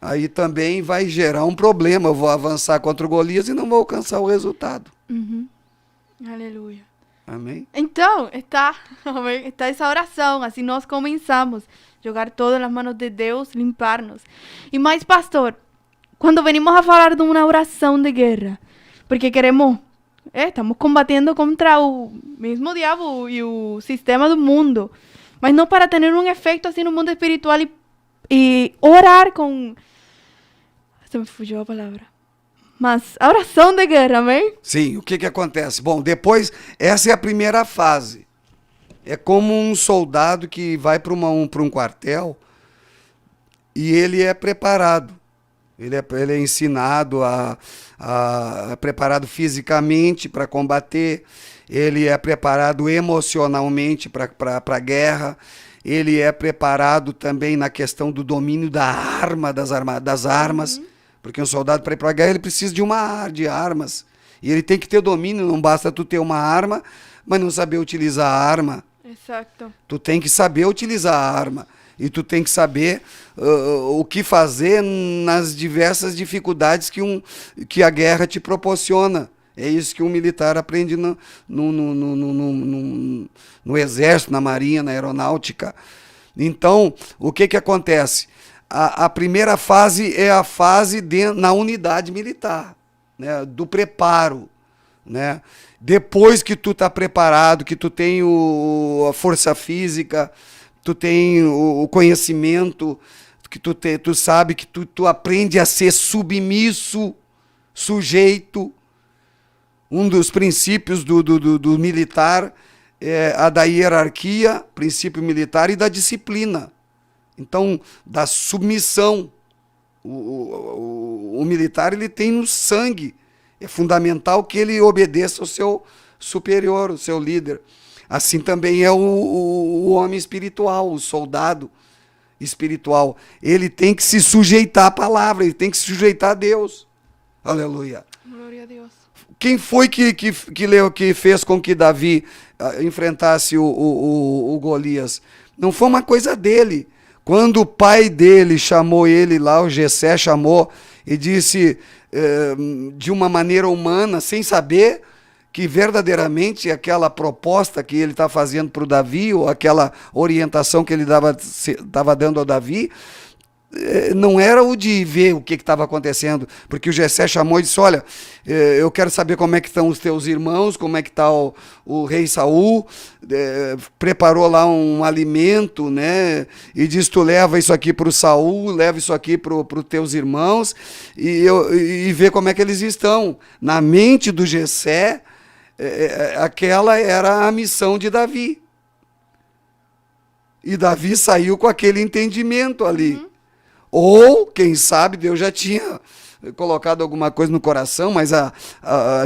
Speaker 3: Aí também vai gerar um problema, eu vou avançar contra o Golias e não vou alcançar o resultado.
Speaker 2: Aleluia.
Speaker 3: Amém?
Speaker 2: Então, está essa oração, assim nós começamos a jogar todas nas mãos de Deus, limpar-nos. E mais, pastor, quando venimos a falar de uma oração de guerra, porque queremos, estamos combatendo contra o mesmo diabo e o sistema do mundo, mas não para ter um efeito assim no mundo espiritual e orar com... Se me fugiu a palavra. Mas a oração de guerra, amém?
Speaker 3: Sim, o que acontece? Bom, depois, essa é a primeira fase. É como um soldado que vai para um quartel e ele é preparado. Ele é ensinado preparado fisicamente para combater, ele é preparado emocionalmente para a guerra, ele é preparado também na questão do domínio da arma, das armas. Porque um soldado, para ir para a guerra, ele precisa de armas. E ele tem que ter domínio, não basta tu ter uma arma, mas não saber utilizar a arma.
Speaker 2: Exato.
Speaker 3: Tu tem que saber utilizar a arma. E tu tem que saber o que fazer nas diversas dificuldades que a guerra te proporciona. É isso que um militar aprende no exército, na marinha, na aeronáutica. Então, o que acontece? A primeira fase é a fase na unidade militar, né, do preparo. Né? Depois que tu está preparado, que tu tem a força física, tu tem o conhecimento, que tu sabe que tu aprende a ser submisso, sujeito. Um dos princípios do militar é a da hierarquia, princípio militar, e da disciplina. Então, da submissão. O militar ele tem no sangue. É fundamental que ele obedeça ao seu superior, o seu líder. Assim também é o homem espiritual, o soldado espiritual. Ele tem que se sujeitar à palavra, ele tem que se sujeitar a Deus. Aleluia.
Speaker 2: Glória a Deus.
Speaker 3: Quem foi que fez com que Davi enfrentasse o Golias? Não foi uma coisa dele. Quando o pai dele chamou ele lá, o Jessé chamou e disse de uma maneira humana, sem saber que verdadeiramente aquela proposta que ele está fazendo para o Davi, ou aquela orientação que ele estava dando ao Davi, não era o de ver o que estava acontecendo, porque o Jessé chamou e disse, olha, eu quero saber como é que estão os teus irmãos, como é que está o rei Saul, preparou lá um alimento, né, e disse, tu leva isso aqui para o Saul, leva isso aqui para os teus irmãos, e vê como é que eles estão. Na mente do Jessé, aquela era a missão de Davi. E Davi saiu com aquele entendimento ali. Ou, quem sabe, Deus já tinha colocado alguma coisa no coração, mas a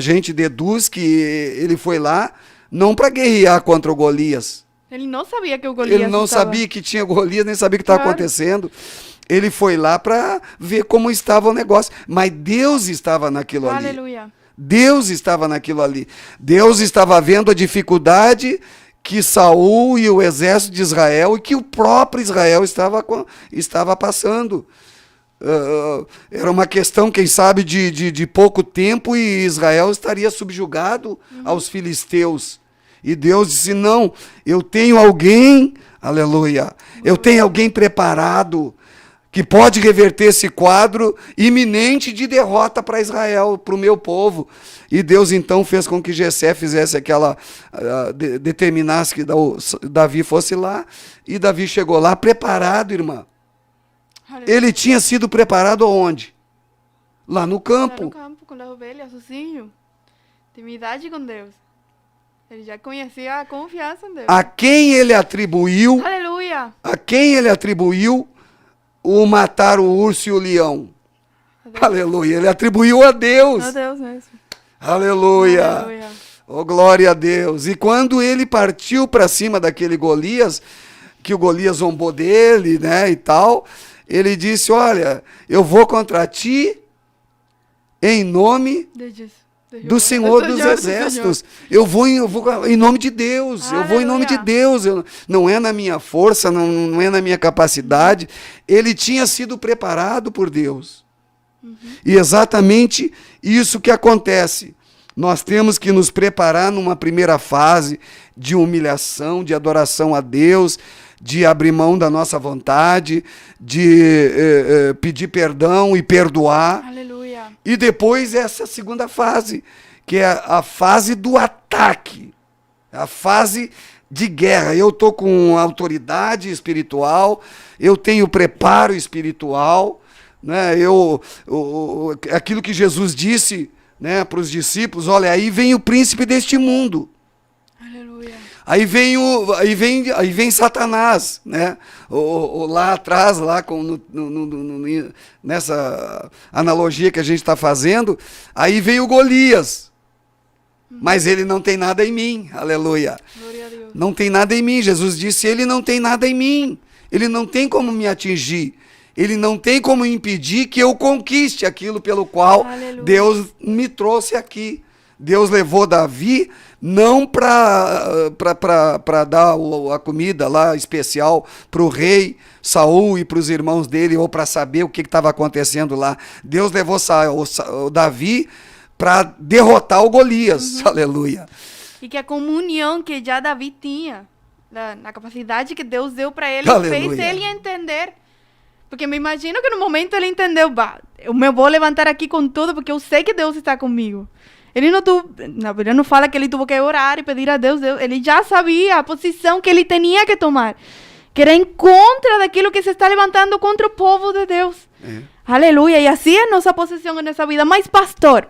Speaker 3: gente deduz que ele foi lá não para guerrear contra o Golias.
Speaker 2: Ele não sabia que o Golias
Speaker 3: Ele não sabia que tinha Golias, nem sabia o que estava acontecendo. Ele foi lá para ver como estava o negócio. Mas Deus estava naquilo ali.
Speaker 2: Aleluia.
Speaker 3: Deus estava naquilo ali. Deus estava vendo a dificuldade que Saul e o exército de Israel e que o próprio Israel estava passando. Era uma questão, quem sabe, de pouco tempo e Israel estaria subjugado aos filisteus. E Deus disse, não, eu tenho alguém, aleluia, eu tenho alguém preparado que pode reverter esse quadro iminente de derrota para Israel, para o meu povo. E Deus então fez com que Jessé fizesse aquela, determinasse que Davi fosse lá, e Davi chegou lá preparado, irmã. Aleluia. Ele tinha sido preparado aonde? Lá no campo.
Speaker 2: Lá no campo, com as ovelhas, sozinho. Intimidade com Deus. Ele já conhecia a confiança em Deus.
Speaker 3: A quem ele atribuiu,
Speaker 2: aleluia,
Speaker 3: a quem ele atribuiu o matar o urso e o leão? Aleluia. Ele atribuiu a Deus.
Speaker 2: A Deus mesmo.
Speaker 3: Aleluia.
Speaker 2: Aleluia.
Speaker 3: Oh, glória a Deus. E quando ele partiu para cima daquele Golias, que o Golias zombou dele, né, e tal, ele disse, olha, eu vou contra ti em nome do Senhor dos Exércitos. Eu vou em nome de Deus. Aleluia. Eu vou em nome de Deus. Não é na minha força, não é na minha capacidade. Ele tinha sido preparado por Deus. E exatamente isso que acontece. Nós temos que nos preparar numa primeira fase de humilhação, de adoração a Deus, de abrir mão da nossa vontade, de pedir perdão e perdoar.
Speaker 2: Aleluia.
Speaker 3: E depois essa segunda fase, que é a fase do ataque, a fase de guerra. Eu estou com autoridade espiritual, eu tenho preparo espiritual, né? Aquilo que Jesus disse, né, para os discípulos, olha, aí vem o príncipe deste mundo.
Speaker 2: Aleluia.
Speaker 3: Aí vem Satanás, né? Lá atrás, lá nessa analogia que a gente está fazendo, aí vem o Golias. Mas ele não tem nada em mim, aleluia.
Speaker 2: Glória a Deus.
Speaker 3: Não tem nada em mim. Jesus disse, ele não tem nada em mim. Ele não tem como me atingir. Ele não tem como impedir que eu conquiste aquilo pelo qual aleluia, Deus me trouxe aqui. Deus levou Davi não para dar a comida lá especial para o rei Saul e para os irmãos dele, ou para saber o que estava acontecendo lá. Deus levou o Davi para derrotar o Golias. Aleluia.
Speaker 2: E que a comunhão que já Davi tinha, na capacidade que Deus deu para ele,
Speaker 3: aleluia,
Speaker 2: fez ele entender. Porque me imagino que no momento ele entendeu, eu me vou levantar aqui com tudo, porque eu sei que Deus está comigo. Ele não fala que ele teve que orar e pedir a Deus, ele já sabia a posição que ele tinha que tomar, que era em contra daquilo que se está levantando contra o povo de Deus. Aleluia, e assim é nossa posição em nossa vida. Mas, pastor,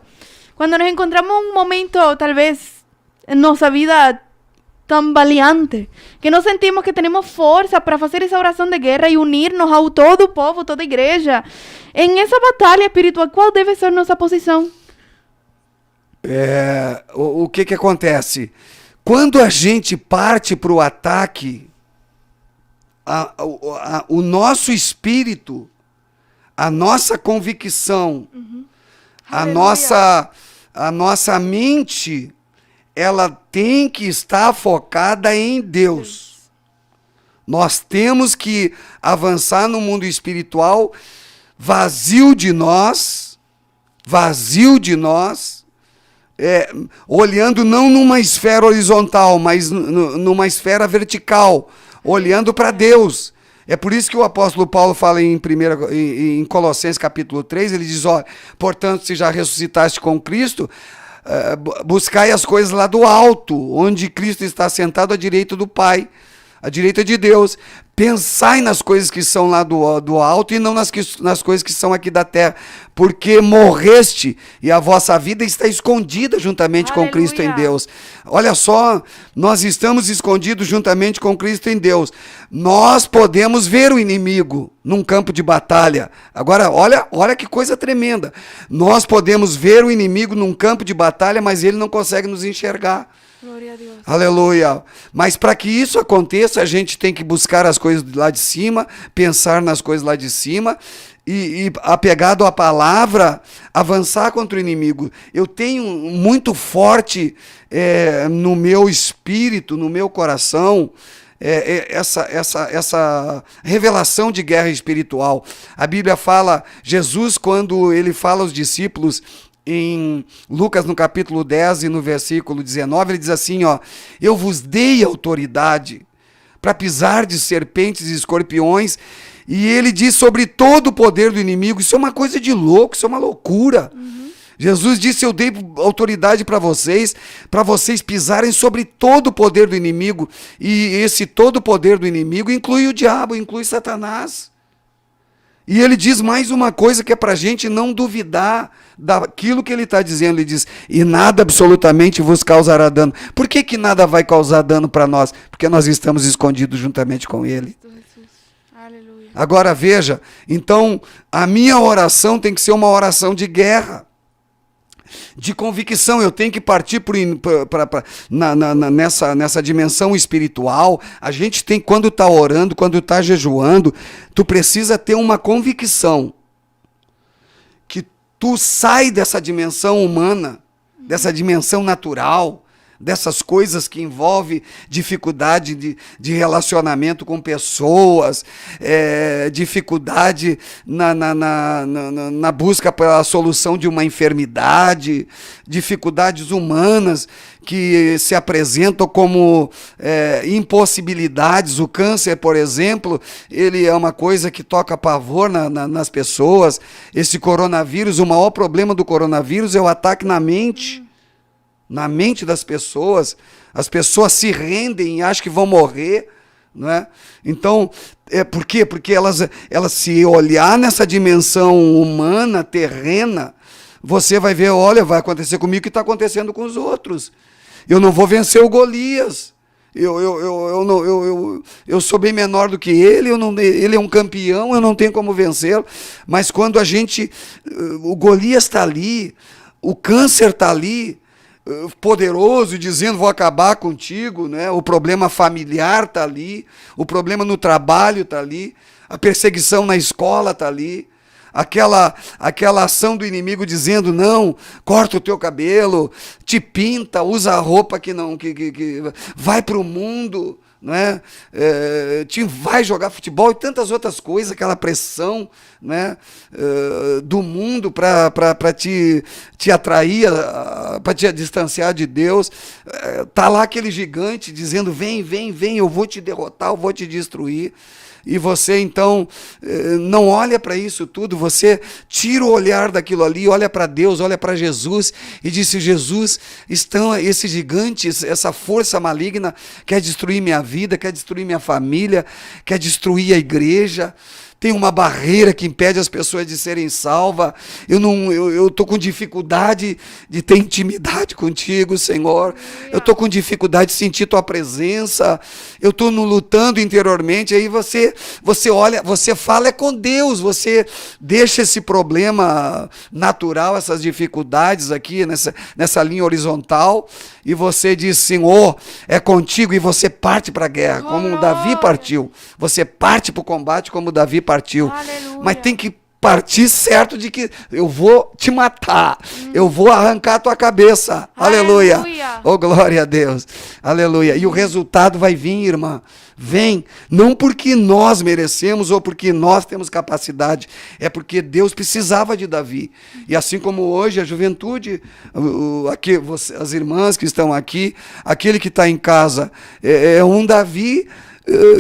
Speaker 2: quando nos encontramos um momento, talvez, em nossa vida tão valiente, que nós sentimos que temos força para fazer essa oração de guerra e unir-nos ao todo o povo, toda a igreja, em essa batalha espiritual, qual deve ser nossa posição?
Speaker 3: O que acontece? Quando a gente parte para o ataque, o nosso espírito, a nossa convicção, a nossa mente, ela tem que estar focada em Deus. Nós temos que avançar no mundo espiritual vazio de nós, olhando não numa esfera horizontal, mas numa esfera vertical, olhando para Deus. É por isso que o apóstolo Paulo fala em Colossenses capítulo 3, ele diz, ó, portanto, se já ressuscitaste com Cristo, buscai as coisas lá do alto, onde Cristo está sentado à direita do Pai, à direita de Deus. Pensai nas coisas que são lá do alto e não nas coisas que são aqui da terra, porque morreste e a vossa vida está escondida juntamente com Cristo em Deus. Olha só, nós estamos escondidos juntamente com Cristo em Deus. Nós podemos ver o inimigo num campo de batalha. Agora, olha que coisa tremenda. Nós podemos ver o inimigo num campo de batalha, mas ele não consegue nos enxergar.
Speaker 2: Glória a Deus.
Speaker 3: Aleluia. Mas para que isso aconteça, a gente tem que buscar as coisas lá de cima, pensar nas coisas lá de cima e apegado à palavra, avançar contra o inimigo. Eu tenho muito forte no meu espírito, no meu coração, essa revelação de guerra espiritual. A Bíblia fala, Jesus, quando ele fala aos discípulos, em Lucas, no capítulo 10 e no versículo 19, ele diz assim, ó, eu vos dei autoridade para pisar de serpentes e escorpiões, e ele diz sobre todo o poder do inimigo. Isso é uma coisa de louco, isso é uma loucura. Jesus disse, eu dei autoridade para vocês pisarem sobre todo o poder do inimigo, e esse todo o poder do inimigo inclui o diabo, inclui Satanás. E ele diz mais uma coisa que é para a gente não duvidar daquilo que ele está dizendo. Ele diz, e nada absolutamente vos causará dano. Por que nada vai causar dano para nós? Porque nós estamos escondidos juntamente com ele.
Speaker 2: Aleluia.
Speaker 3: Agora veja, então a minha oração tem que ser uma oração de convicção. Eu tenho que partir nessa dimensão espiritual. A gente tem, quando está orando, quando está jejuando, tu precisa ter uma convicção que tu sai dessa dimensão humana, dessa dimensão natural, dessas coisas que envolvem dificuldade de relacionamento com pessoas, dificuldade na busca pela solução de uma enfermidade, dificuldades humanas que se apresentam como impossibilidades. O câncer, por exemplo, ele é uma coisa que toca pavor nas pessoas. Esse coronavírus, o maior problema do coronavírus é o ataque na mente das pessoas. As pessoas se rendem e acham que vão morrer, não é? Então, por quê? Porque elas se olhar nessa dimensão humana, terrena, você vai ver, olha, vai acontecer comigo o que está acontecendo com os outros. Eu não vou vencer o Golias. Eu sou bem menor do que ele, ele é um campeão, eu não tenho como vencê-lo. Mas quando o Golias está ali, o câncer está ali, poderoso, dizendo, vou acabar contigo, né? O problema familiar está ali, o problema no trabalho está ali, a perseguição na escola está ali, aquela ação do inimigo dizendo, não, corta o teu cabelo, te pinta, usa a roupa que vai para o mundo, né? Vai jogar futebol e tantas outras coisas, aquela pressão, né? Do mundo para te atrair, para te distanciar de Deus. Tá lá aquele gigante dizendo, vem, eu vou te derrotar, eu vou te destruir. E você então não olha para isso tudo, você tira o olhar daquilo ali, olha para Deus, olha para Jesus e diz, Jesus, esse gigante, essa força maligna quer destruir minha vida, quer destruir minha família, quer destruir a igreja. Tem uma barreira que impede as pessoas de serem salvas. Eu estou com dificuldade de ter intimidade contigo, Senhor. Eu estou com dificuldade de sentir tua presença. Eu estou lutando interiormente. Aí você olha, você fala com Deus. Você deixa esse problema natural, essas dificuldades aqui nessa linha horizontal. E você diz, Senhor, é contigo. E você parte para a guerra, como Davi partiu. Você parte para o combate como Davi partiu.
Speaker 2: Aleluia.
Speaker 3: Mas tem que partir certo de que eu vou te matar, eu vou arrancar a tua cabeça. Aleluia.
Speaker 2: Aleluia.
Speaker 3: Oh, glória a Deus. Aleluia. E o resultado vai vir, irmã. Vem, não porque nós merecemos ou porque nós temos capacidade, é porque Deus precisava de Davi. E assim como hoje a juventude, as irmãs que estão aqui, aquele que está em casa, é um Davi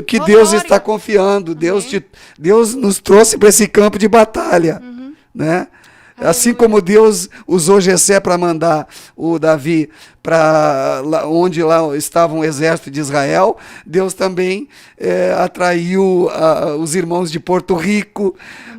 Speaker 3: que Deus está confiando. Deus nos trouxe para esse campo de batalha, né? Assim como Deus usou Jessé para mandar o Davi para onde lá estava o exército de Israel, Deus também atraiu os irmãos de Porto Rico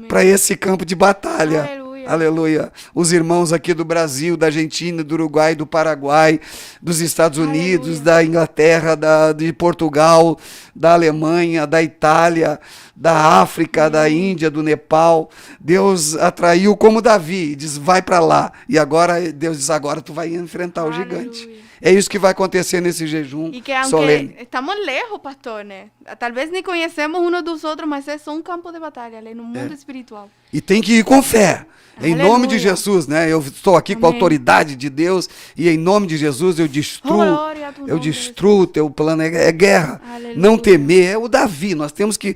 Speaker 3: para esse campo de batalha. Aleluia. Os irmãos aqui do Brasil, da Argentina, do Uruguai, do Paraguai, dos Estados Unidos, da Inglaterra, de Portugal, da Alemanha, da Itália, da África, da Índia, do Nepal. Deus atraiu como Davi, diz, vai para lá. E agora Deus diz, agora tu vai enfrentar o gigante. É isso que vai acontecer nesse jejum solene.
Speaker 2: E que aunque estamos lejos, pastor, né? Talvez nem conhecemos uns dos outros, mas é só um campo de batalha, ali no mundo espiritual.
Speaker 3: E tem que ir com fé. Em nome de Jesus, né? Eu estou aqui com a autoridade de Deus e em nome de Jesus eu destruo o teu plano. É guerra. Aleluia. Não temer. É o Davi. Nós temos que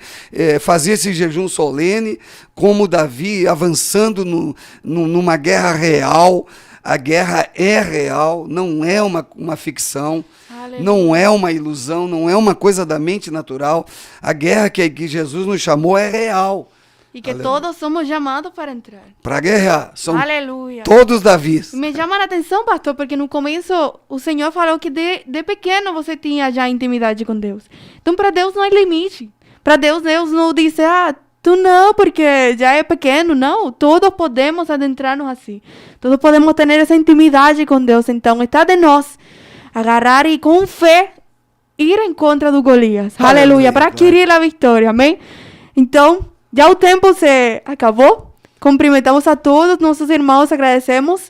Speaker 3: fazer esse jejum solene como Davi, avançando numa guerra real. A guerra é real, não é uma ficção. Aleluia. Não é uma ilusão, não é uma coisa da mente natural. A guerra que Jesus nos chamou é real.
Speaker 2: E que todos somos chamados para entrar.
Speaker 3: Para guerrear. São
Speaker 2: Aleluia.
Speaker 3: Todos Davis.
Speaker 2: Me chama a atenção, pastor, porque no começo o Senhor falou que de pequeno você tinha já intimidade com Deus. Então, para Deus não há limite. Para Deus não disse, tu não, porque já é pequeno. Não, todos podemos adentrar-nos assim. Todos podemos ter essa intimidade com Deus. Então, está de nós agarrar e com fé ir em contra do Golias. Aleluia. Para adquirir a vitória. Amém? Então, já o tempo se acabou. Cumprimentamos a todos nossos irmãos, agradecemos.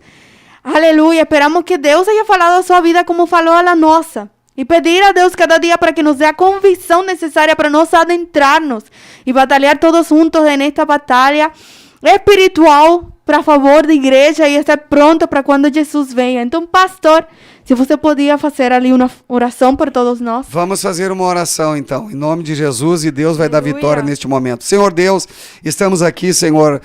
Speaker 2: Aleluia. Esperamos que Deus haya falado a sua vida como falou a nossa. E pedir a Deus cada dia para que nos dê a convicção necessária para nós adentrarnos e batalhar todos juntos nesta batalha espiritual para favor da igreja e estar pronto para quando Jesus venha. Então, pastor, se você podia fazer ali uma oração por todos nós.
Speaker 3: Vamos fazer uma oração, então, em nome de Jesus, e Deus vai dar vitória neste momento. Senhor Deus, estamos aqui, Senhor,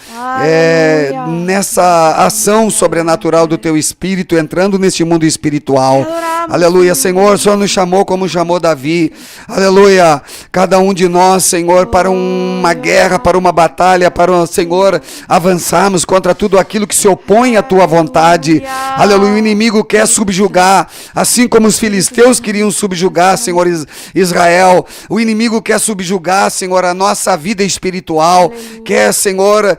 Speaker 3: nessa ação sobrenatural do Teu Espírito, entrando neste mundo espiritual. Aleluia, Senhor, o Senhor nos chamou como chamou Davi. Aleluia, cada um de nós, Senhor, para uma guerra, para uma batalha, para, Senhor, avançarmos contra tudo aquilo que se opõe à Tua vontade. Aleluia, o inimigo quer subjugar, assim como os filisteus queriam subjugar, Senhor, Israel. O inimigo quer subjugar, Senhor, a nossa vida espiritual. Quer, Senhor,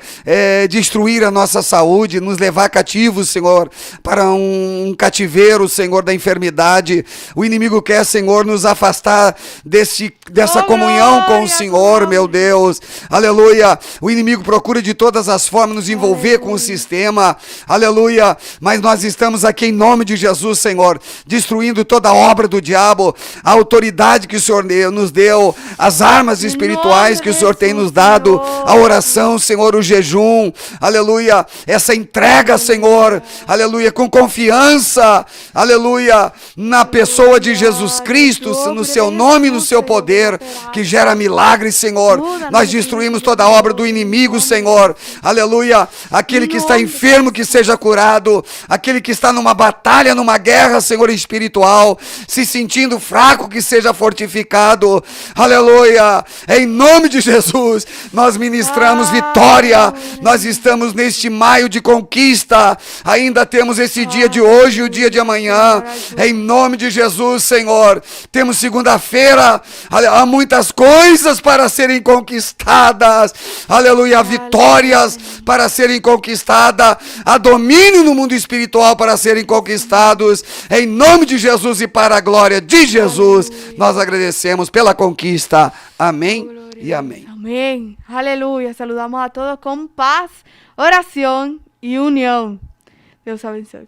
Speaker 3: destruir a nossa saúde, nos levar cativos, Senhor, para um cativeiro, Senhor, da enfermidade. O inimigo quer, Senhor, nos afastar dessa comunhão com o Senhor, meu Deus. Aleluia. O inimigo procura de todas as formas nos envolver com o sistema. Aleluia. Mas nós estamos aqui em nome de Jesus, Senhor, destruindo toda a obra do diabo, a autoridade que o Senhor nos deu, as armas espirituais que o Senhor tem nos dado, a oração, Senhor, o jejum, aleluia, essa entrega, Senhor, aleluia, com confiança, aleluia, na pessoa de Jesus Cristo, no seu nome e no seu poder, que gera milagres, Senhor. Nós destruímos toda a obra do inimigo, Senhor, aleluia, aquele que está enfermo que seja curado, aquele que está numa batalha, numa guerra, Senhor, espiritual, se sentindo fraco, que seja fortificado, aleluia, em nome de Jesus, nós ministramos vitória, nós estamos neste maio de conquista, ainda temos esse dia de hoje e o dia de amanhã, em nome de Jesus, Senhor, temos segunda-feira, há muitas coisas para serem conquistadas, aleluia, vitórias para serem conquistadas, há domínio no mundo espiritual para serem conquistados, em nome de Jesus e para a glória de Jesus, nós agradecemos pela conquista. Amém e amém.
Speaker 2: Amém. Aleluia. Saludamos a todos com paz, oração e união. Deus abençoe.